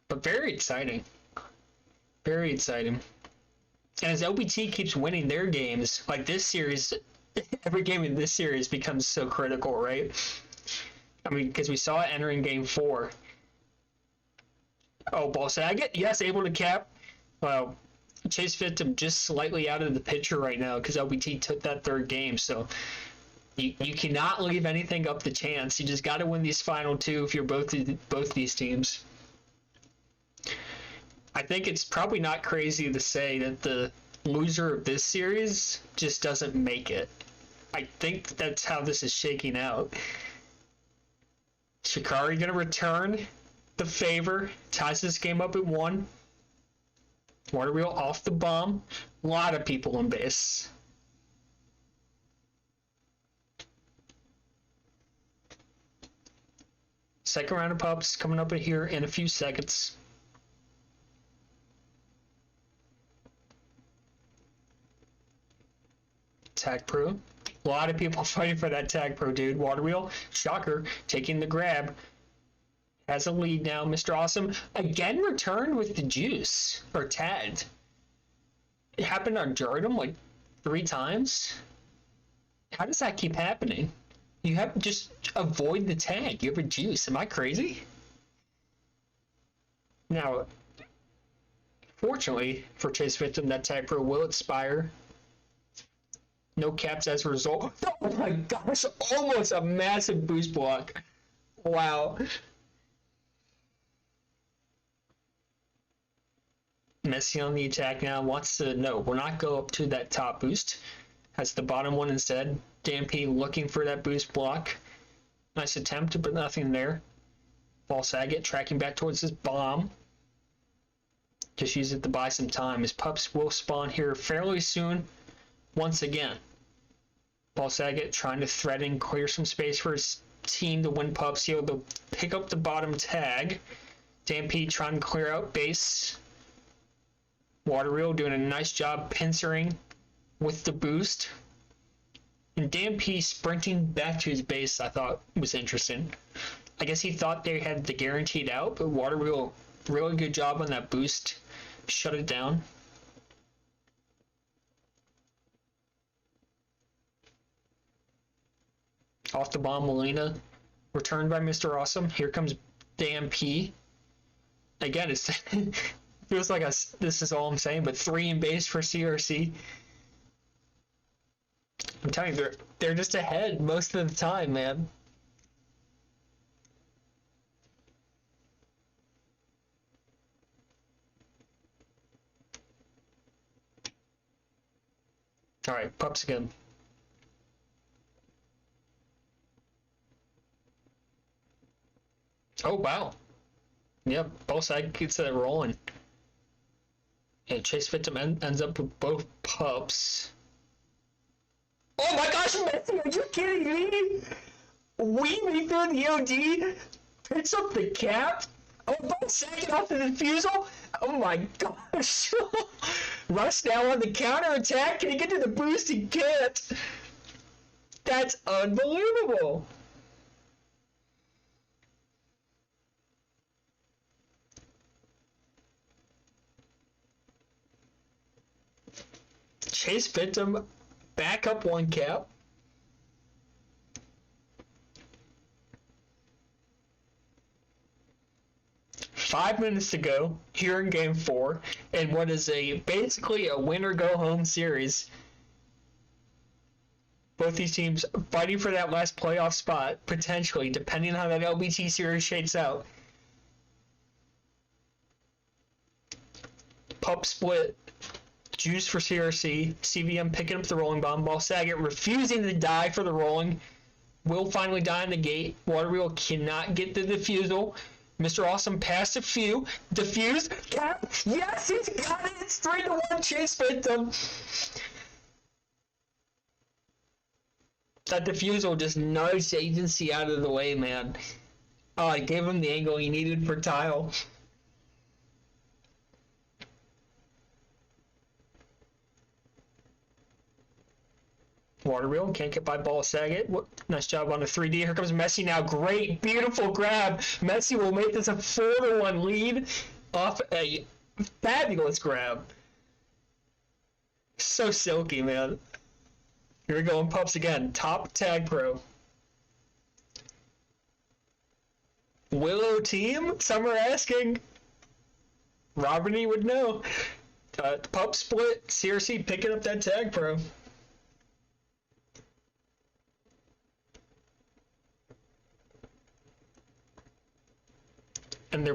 But very exciting. Very exciting. And as LBT keeps winning their games, like this series, every game in this series becomes so critical, right? I mean, because we saw it entering game 4. Oh, Ball Saget, yes, able to cap. Well, Chasevictim just slightly out of the picture right now because LBT took that 3rd game, so you cannot leave anything up to chance. You just got to win these final 2 if you're both these teams. I think it's probably not crazy to say that the loser of this series just doesn't make it. I think that's how this is shaking out. Shikari gonna return the favor, ties this game up at 1. Water wheel off the bomb. A lot of people on base. Second round of pups coming up in here in a few seconds. Tag Pro. A lot of people fighting for that Tag Pro, dude. Water wheel. Shocker. Taking the grab. Has a lead now. Mr. Awesome again returned with the juice. Or tagged. It happened on Jardum like 3 times. How does that keep happening? You have to just avoid the tag. You have a juice. Am I crazy? Now, fortunately for Chasevictim, that Tag Pro will expire. No caps as a result. Oh my gosh, almost a massive boost block. Wow. Messi on the attack now wants to, no, will not go up to that top boost. Has the bottom one instead. Dampy looking for that boost block. Nice attempt, but nothing there. Ball Saget tracking back towards his bomb. Just use it to buy some time. His pups will spawn here fairly soon. Once again, Ball Saget trying to threaten, clear some space for his team to win pups. Able to pick up the bottom tag. DMP trying to clear out base. Water Wheel doing a nice job pincering with the boost. And DMP sprinting back to his base, I thought was interesting. I guess he thought they had the guaranteed out, but Water Wheel, really good job on that boost. Shut it down. Off the bomb, Molina. Returned by Mr. Awesome. Here comes DMP. Again, it's feels like this is all I'm saying, but 3 in base for CRC. I'm telling you, they're just ahead most of the time, man. All right, pups again. Oh, wow. Yep, both sides gets that rolling. And Chasevictim ends up with both pups. Oh my gosh, Messi, are you kidding me? Weaving through the OD, picks up the cap. Oh, both second off the defusal. Oh my gosh. Rush now on the counter attack. Can he get to the boost? He can't. That's unbelievable. Chasevictim back up 1 cap. Five minutes to go here in Game 4, and what is basically a win-or-go-home series. Both these teams fighting for that last playoff spot, potentially, depending on how that LBT series shakes out. Pup split. Juice for CRC. CVM picking up the rolling bomb. Ball Saget refusing to die for the rolling. Will finally die in the gate. Water Wheel cannot get the defusal. Mr. Awesome passed a few. Defuse. Cap. Yes, he's got it. It's 3-1 Chasevictim. That defusal just nudged agency out of the way, man. Oh, I gave him the angle he needed for tile. Water Wheel can't get by Ball Saget. Nice job on the 3D. Here comes Messi now. Great, beautiful grab. Messi will make this a 4-1 lead off a fabulous grab. So silky, man. Here we go in pups again. Top tag pro. Willow team? Some are asking. Robert would know. Pup split. CRC picking up that tag pro. And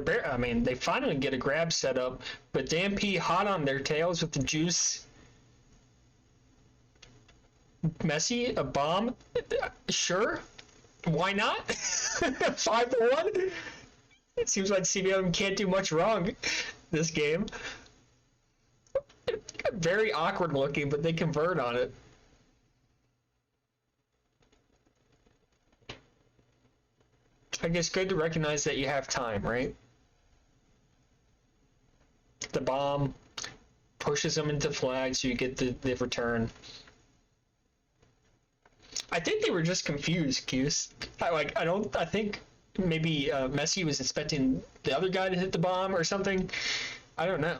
they finally get a grab set up, but DMP hot on their tails with the juice. Messi, a bomb? Sure. Why not? 5-1? It seems like CBM can't do much wrong this game. Very awkward looking, but they convert on it. I guess good to recognize that you have time, right? The bomb pushes them into flag, so you get the return. I think they were just confused, Cuse. I think maybe Messi was expecting the other guy to hit the bomb or something. I don't know.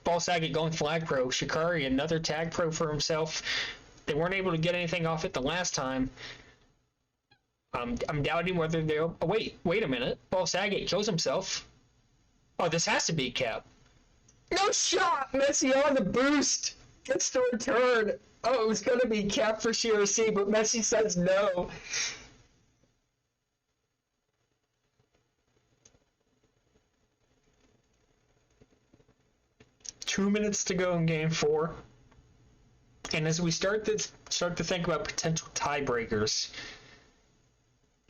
Ball Saget going flag pro. Shikari, another tag pro for himself. They weren't able to get anything off it the last time. I'm doubting whether they'll... Oh, wait a minute. Ball Saget kills himself. Oh, this has to be Cap. No shot! Messi on the boost! Gets the return. Oh, it was going to be Cap for CRC, but Messi says no. Two minutes to go in Game 4. And as we start to think about potential tiebreakers...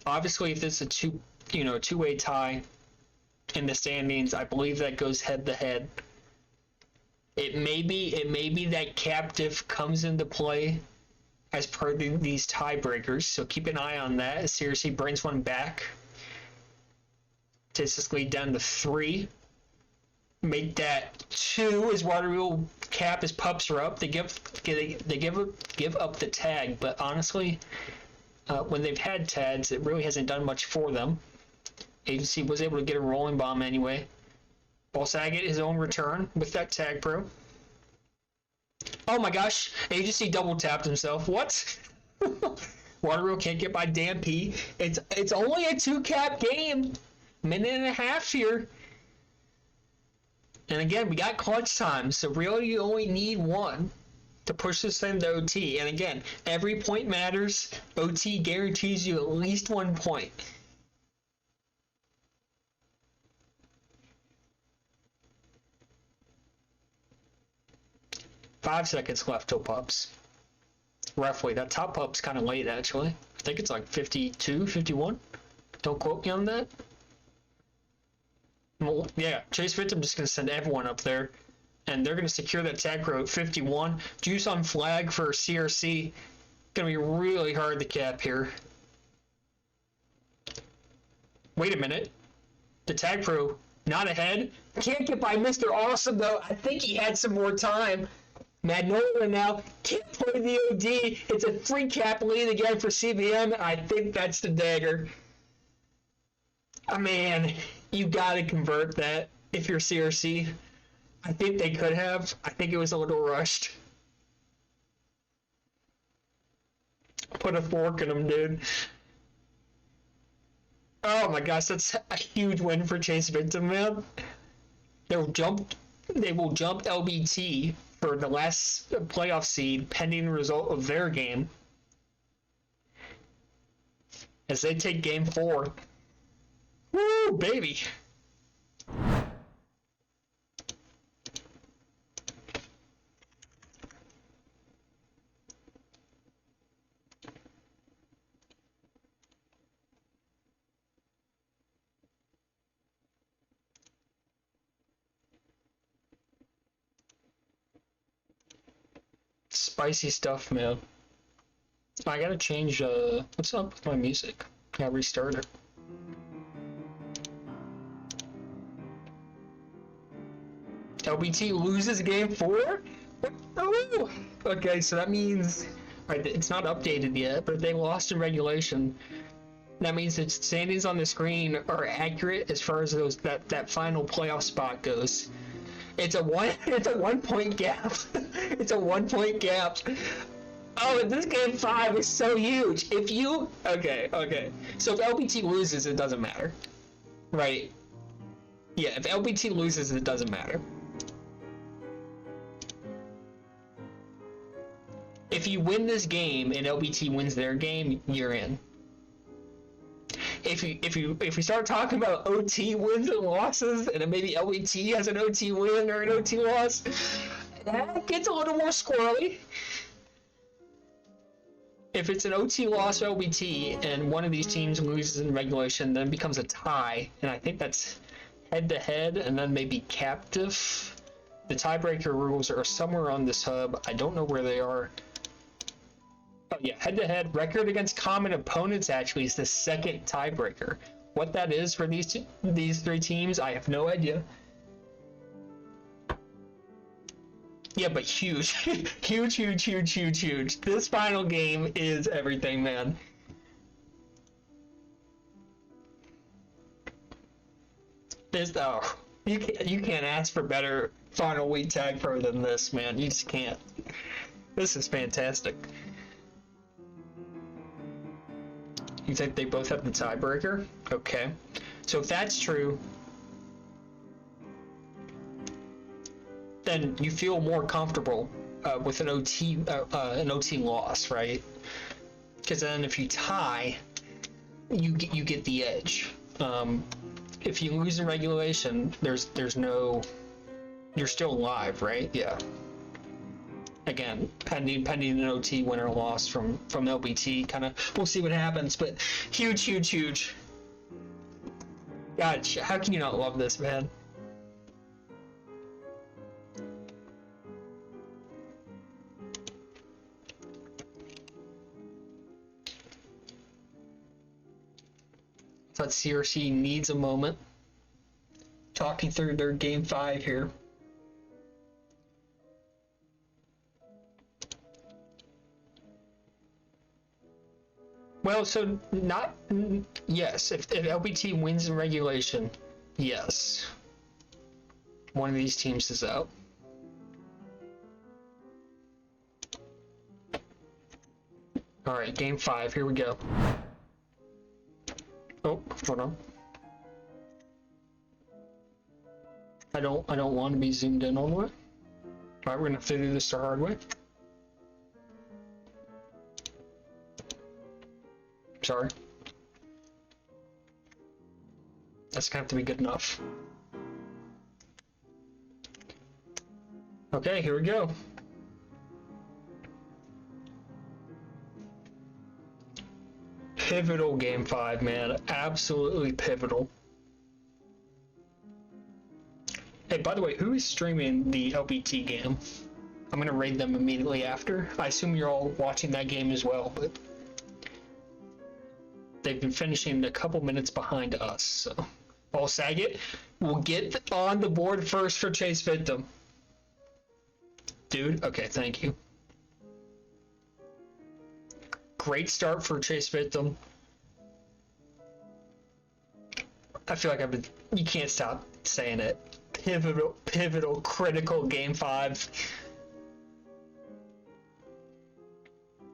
Obviously, if it's a two-way tie in the standings, I believe that goes head-to-head. It may be that captive comes into play as per these tiebreakers. So keep an eye on that as CRC brings one back. Takes this lead down to 3. Make that 2 as Water Wheel cap as pups are up. They give up the tag, but honestly, when they've had tags, it really hasn't done much for them. Agency was able to get a rolling bomb anyway. Ball Saget his own return with that tag pro. Oh my gosh, Agency double tapped himself. What? Water Wheel can't get by Dan P. It's only a 2-cap game. Minute and a half here. And again, we got clutch time, so really you only need 1 to push this thing to OT. And again, every point matters. OT guarantees you at least 1 point. Five seconds left till pups. Roughly. That top pup's kind of late, actually. I think it's like 52, 51. Don't quote me on that. Well, yeah, Chasevictim just going to send everyone up there. And they're going to secure that tag pro at 51. Juice on flag for CRC. Going to be really hard to cap here. Wait a minute. The tag pro not ahead. Can't get by Mr. Awesome, though. I think he had some more time. Magnolia now can't play the OD. It's a 3-cap lead again for CVM. I think that's the dagger. Oh, man, you got to convert that if you're CRC. I think they could have. I think it was a little rushed. Put a fork in them, dude. Oh my gosh, that's a huge win for Chasevictim, man. They will jump LBT for the last playoff seed pending the result of their game. As they take game 4. Woo, baby! Spicy stuff, man. I gotta change, what's up with my music? I restart it. LBT loses game 4? Oh! Okay, so that means, right, it's not updated yet, but if they lost in regulation, that means that standings on the screen are accurate as far as that final playoff spot goes. It's a 1 point gap. It's a 1 point gap. Oh, this game 5 is so huge. If you okay. So if LBT loses, it doesn't matter. Right. Yeah, if LBT loses, it doesn't matter. If you win this game and LBT wins their game, you're in. If we start talking about OT wins and losses, and then maybe LBT has an OT win or an OT loss, that gets a little more squirrely. If it's an OT loss or LBT, and one of these teams loses in regulation, then it becomes a tie, and I think that's head-to-head, and then maybe captive. The tiebreaker rules are somewhere on this hub. I don't know where they are. Oh yeah, head-to-head record against common opponents actually is the second tiebreaker. What that is for these 3 teams, I have no idea. Yeah, but huge, huge. This final game is everything, man. You can't ask for better final week tag pro than this, man. You just can't. This is fantastic. You think they both have the tiebreaker? Okay. So if that's true, then you feel more comfortable with an OT loss, right? Because then if you tie, you get the edge. If you lose in regulation, there's no, you're still alive, right? Yeah. Again, pending an OT win or loss from LBT, kind of, we'll see what happens, but huge. God, how can you not love this, man? Thought CRC needs a moment. Talking through their game 5 here. Well, so not yes. If LBT wins in regulation, yes, one of these teams is out. All right, game 5. Here we go. Oh, hold on. I don't want to be zoomed in all the way. All right, we're gonna have to do this the hard way. Sorry. That's gonna have to be good enough. Okay, here we go. Pivotal game 5, man. Absolutely pivotal. Hey, by the way, who is streaming the LBT game? I'm gonna raid them immediately after. I assume you're all watching that game as well, but they've been finishing a couple minutes behind us, so. Paul Saget will get on the board first for Chasevictim. Dude, okay, thank you. Great start for Chasevictim. I feel like you can't stop saying it. Pivotal, critical game 5.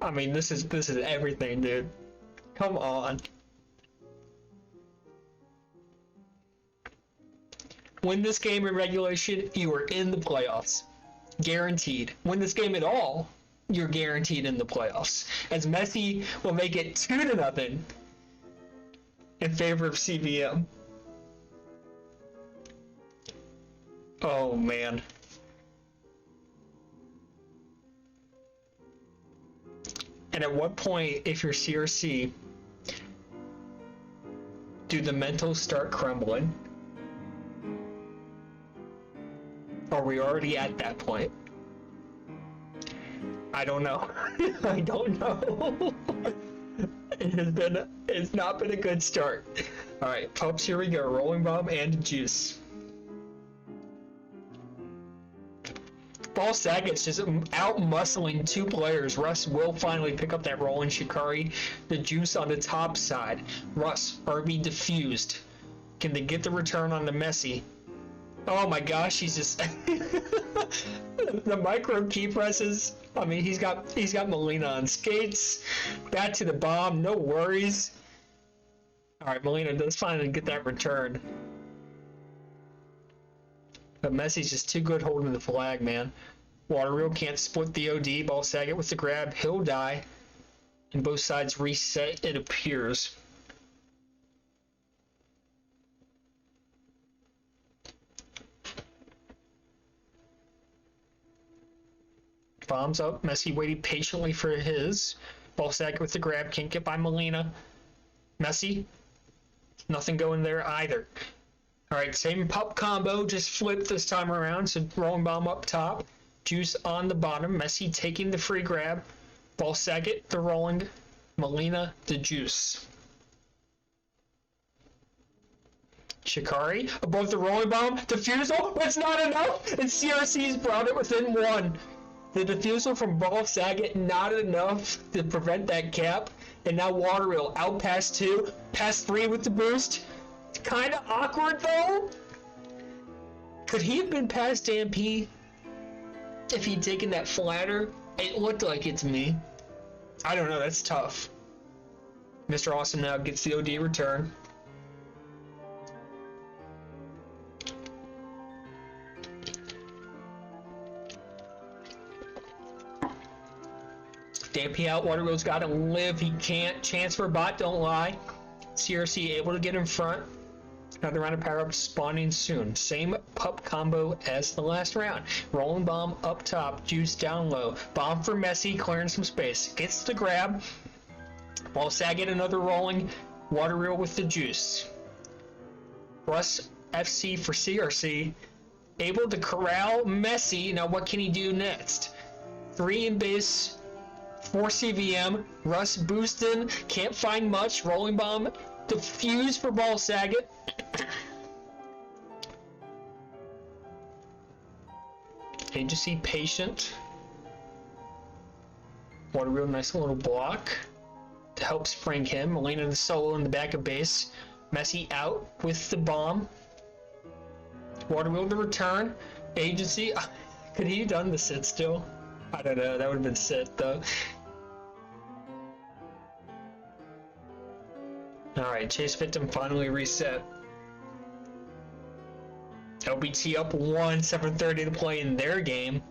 I mean, this is everything, dude. Come on. Win this game in regulation, you are in the playoffs. Guaranteed. Win this game at all, you're guaranteed in the playoffs. As Messi will make it 2-0 in favor of CVM. Oh, man. And at what point, if you're CRC, do the mentals start crumbling? Are we already at that point? I don't know. I don't know. It's not been a good start. All right, pups, here we go. Rolling bomb and juice. Ball Saget's just out muscling 2 players. Russ will finally pick up that rolling Shikari. The juice on the top side. Russ, RB diffused. Can they get the return on the Messi? Oh my gosh, he's just the micro key presses. I mean, he's got Molina on skates. Back to the bomb, no worries. All right, Molina does finally get that return. But Messi's just too good holding the flag, man. Waterreal can't split the OD. Ball Saget with the grab. He'll die. And both sides reset, it appears. Bombs up. Messi waiting patiently for his. Ball Saget with the grab. Can't get by Molina. Messi. Nothing going there either. Alright, same pup combo, just flipped this time around. So rolling bomb up top. Juice on the bottom. Messi taking the free grab. Ball Saget, the rolling. Molina, the juice. Shikari above the rolling bomb. Defusal. That's not enough. And CRC's brought it within 1. The defusal from Ball Saget, not enough to prevent that cap. And now Waterreal out past 2. Past 3 with the boost. Kind of awkward though. Could he have been past DMP if he'd taken that flatter? It looked like it to me. I don't know, that's tough. Mr. Awesome now gets the OD return. DMP out, Waterreal's got to live. He can't. Chance for bot, don't lie. CRC able to get in front. Another round of power-ups spawning soon. Same pup combo as the last round. Rolling bomb up top, juice down low. Bomb for Messi, clearing some space. Gets the grab. Ball Saget, another rolling. Waterreal with the juice. Russ FC for CRC. Able to corral Messi. Now what can he do next? 3 in base. 4 CVM. Russ boosting. Can't find much. Rolling bomb Defuse for Ball Saget. Agency patient. What a real nice little block to help spring him. Molina the solo in the back of base. Messi out with the bomb. Water wheel to return. Agency. Could he have done the sit still? I don't know. That would have been sit though. Alright, Chasevictim finally reset. LBT up 1, 7:30 to play in their game.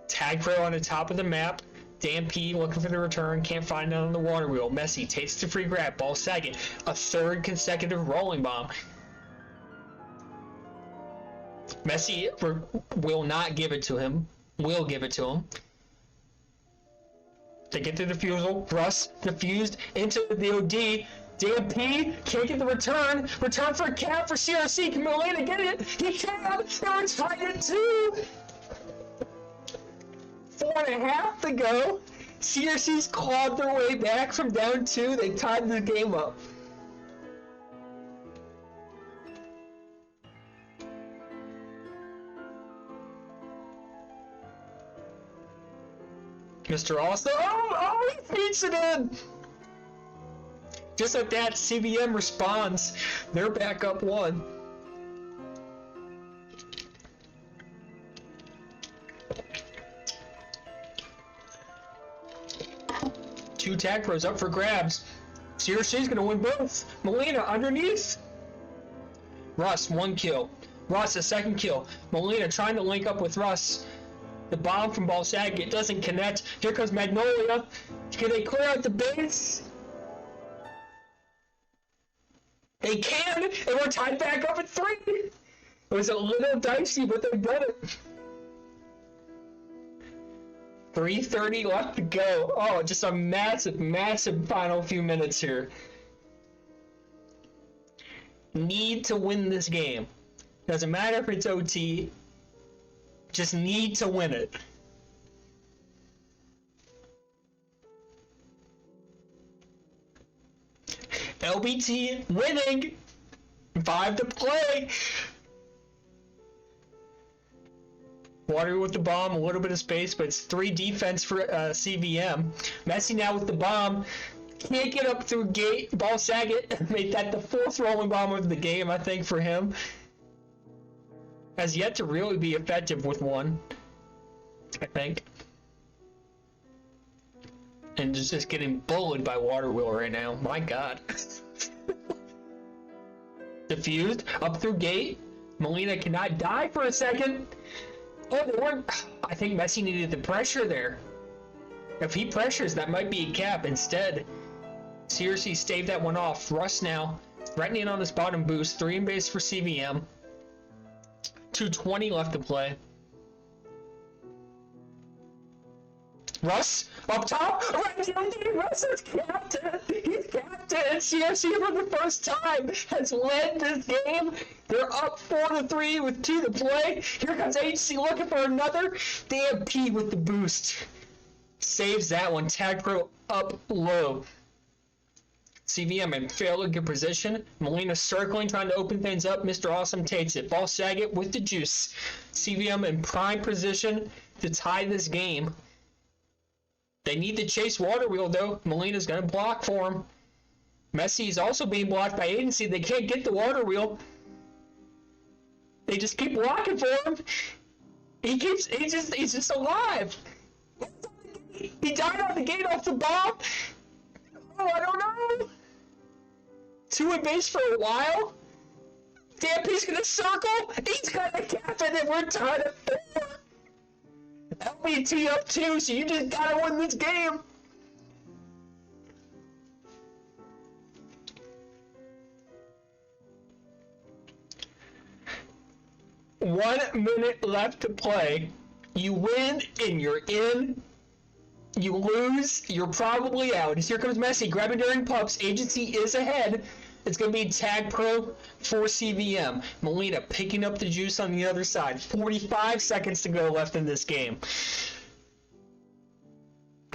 Tag Pro on the top of the map. Dan P looking for the return, can't find it on the water wheel. Messi takes the free grab, Ball Saget, a third consecutive rolling bomb. Messi will not give it to him, will give it to him. They get the defusal, Russ defused into the OD. Dan P can't get the return. Return for a cap for CRC. Can Molina get it? He can! They're tied at 2! 4.5 to go. CRC's clawed their way back from down 2. They tied the game up. Mr. Austin. Oh, he feeds it in! Just like that, CVM responds. They're back up 1. Two tag pros up for grabs. CRC's gonna win both. Molina underneath. Russ, 1 kill. Russ, a 2nd kill. Molina trying to link up with Russ. The bomb from Ball Saget doesn't connect. Here comes Magnolia. Can they clear out the base? They can, and we're tied back up at 3. It was a little dicey, but they did it. 3:30 left to go. Oh, just a massive, massive final few minutes here. Need to win this game. Doesn't matter if it's OT. Just need to win it. LBT winning. 5 to play. Water with the bomb, a little bit of space, but it's 3 defense for CVM. Messi now with the bomb. Can't get up through gate. Ball Saget made that the 4th rolling bomb of the game, I think, for him. Has yet to really be effective with 1, I think. And just getting bullied by Water Wheel right now. My God. Diffused up through gate. Molina cannot die for a second. Oh, they weren't. I think Messi needed the pressure there. If he pressures, that might be a cap. Instead, CRC staved that one off. Russ now threatening on this bottom boost. 3 in base for CVM. 2:20 left to play. Russ up top. Russ is captain. He's captain. And CRC for the first time has led this game. They're up 4-3 with 2 to play. Here comes HC looking for another. Dan P with the boost. Saves that one. Tag Pro up low. CVM in fairly good position. Molina circling, trying to open things up. Mr. Awesome takes it. Ball Saget with the juice. CVM in prime position to tie this game. They need to chase Water Wheel, though. Molina's going to block for him. Messi is also being blocked by Agency. They can't get the Water Wheel. They just keep blocking for him. He's just alive. He died on the gate off the bomb. Oh, I don't know. 2 in base for a while. Dan P's gonna circle. He's gonna cap it, and we're tied at 4. LBT up 2, so you just gotta win this game. One minute left to play. You win, and you're in. You lose, you're probably out. Here comes Messi, grabbing during pups. Agency is ahead. It's going to be Tag Pro for CVM. Molina picking up the juice on the other side. 45 seconds to go left in this game.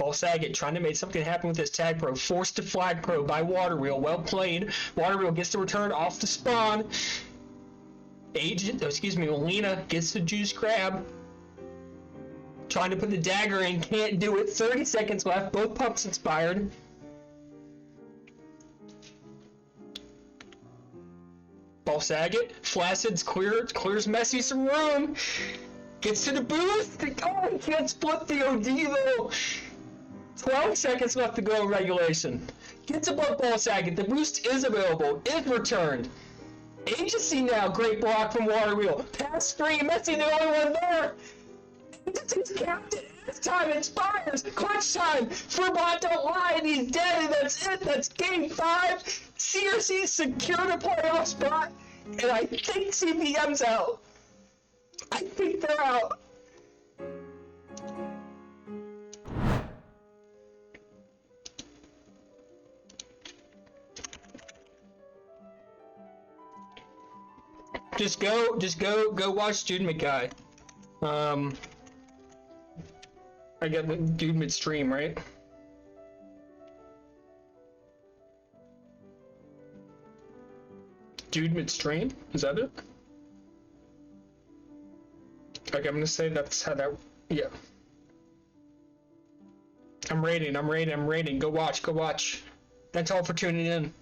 Ball Saget trying to make something happen with his tag pro. Forced to flag pro by Water Wheel. Well played. Water Wheel gets the return off the spawn. Melina gets the juice grab. Trying to put the dagger in, can't do it. 30 seconds left, both pups inspired. Ball Saget, Flaccid's clears Messi some room. Gets to the boost. Oh, he can't split the OD though. 12 seconds left to go in regulation. Gets above Ball Saget. The boost is available. Is returned. Agency now. Great block from Water Wheel. Pass screen. Messi the only one there. Agency's captain. This time inspires. Clutch time. Furbot don't lie. And he's dead. And that's it. That's game 5. CRC secured a playoff spot. And I think CPM's out. I think they're out. Just go watch Student McGuy. I got the dude midstream, right? Dude midstream? Is that it? Okay, I'm gonna say that's how that, yeah. I'm rating. Go watch. Thanks all for tuning in.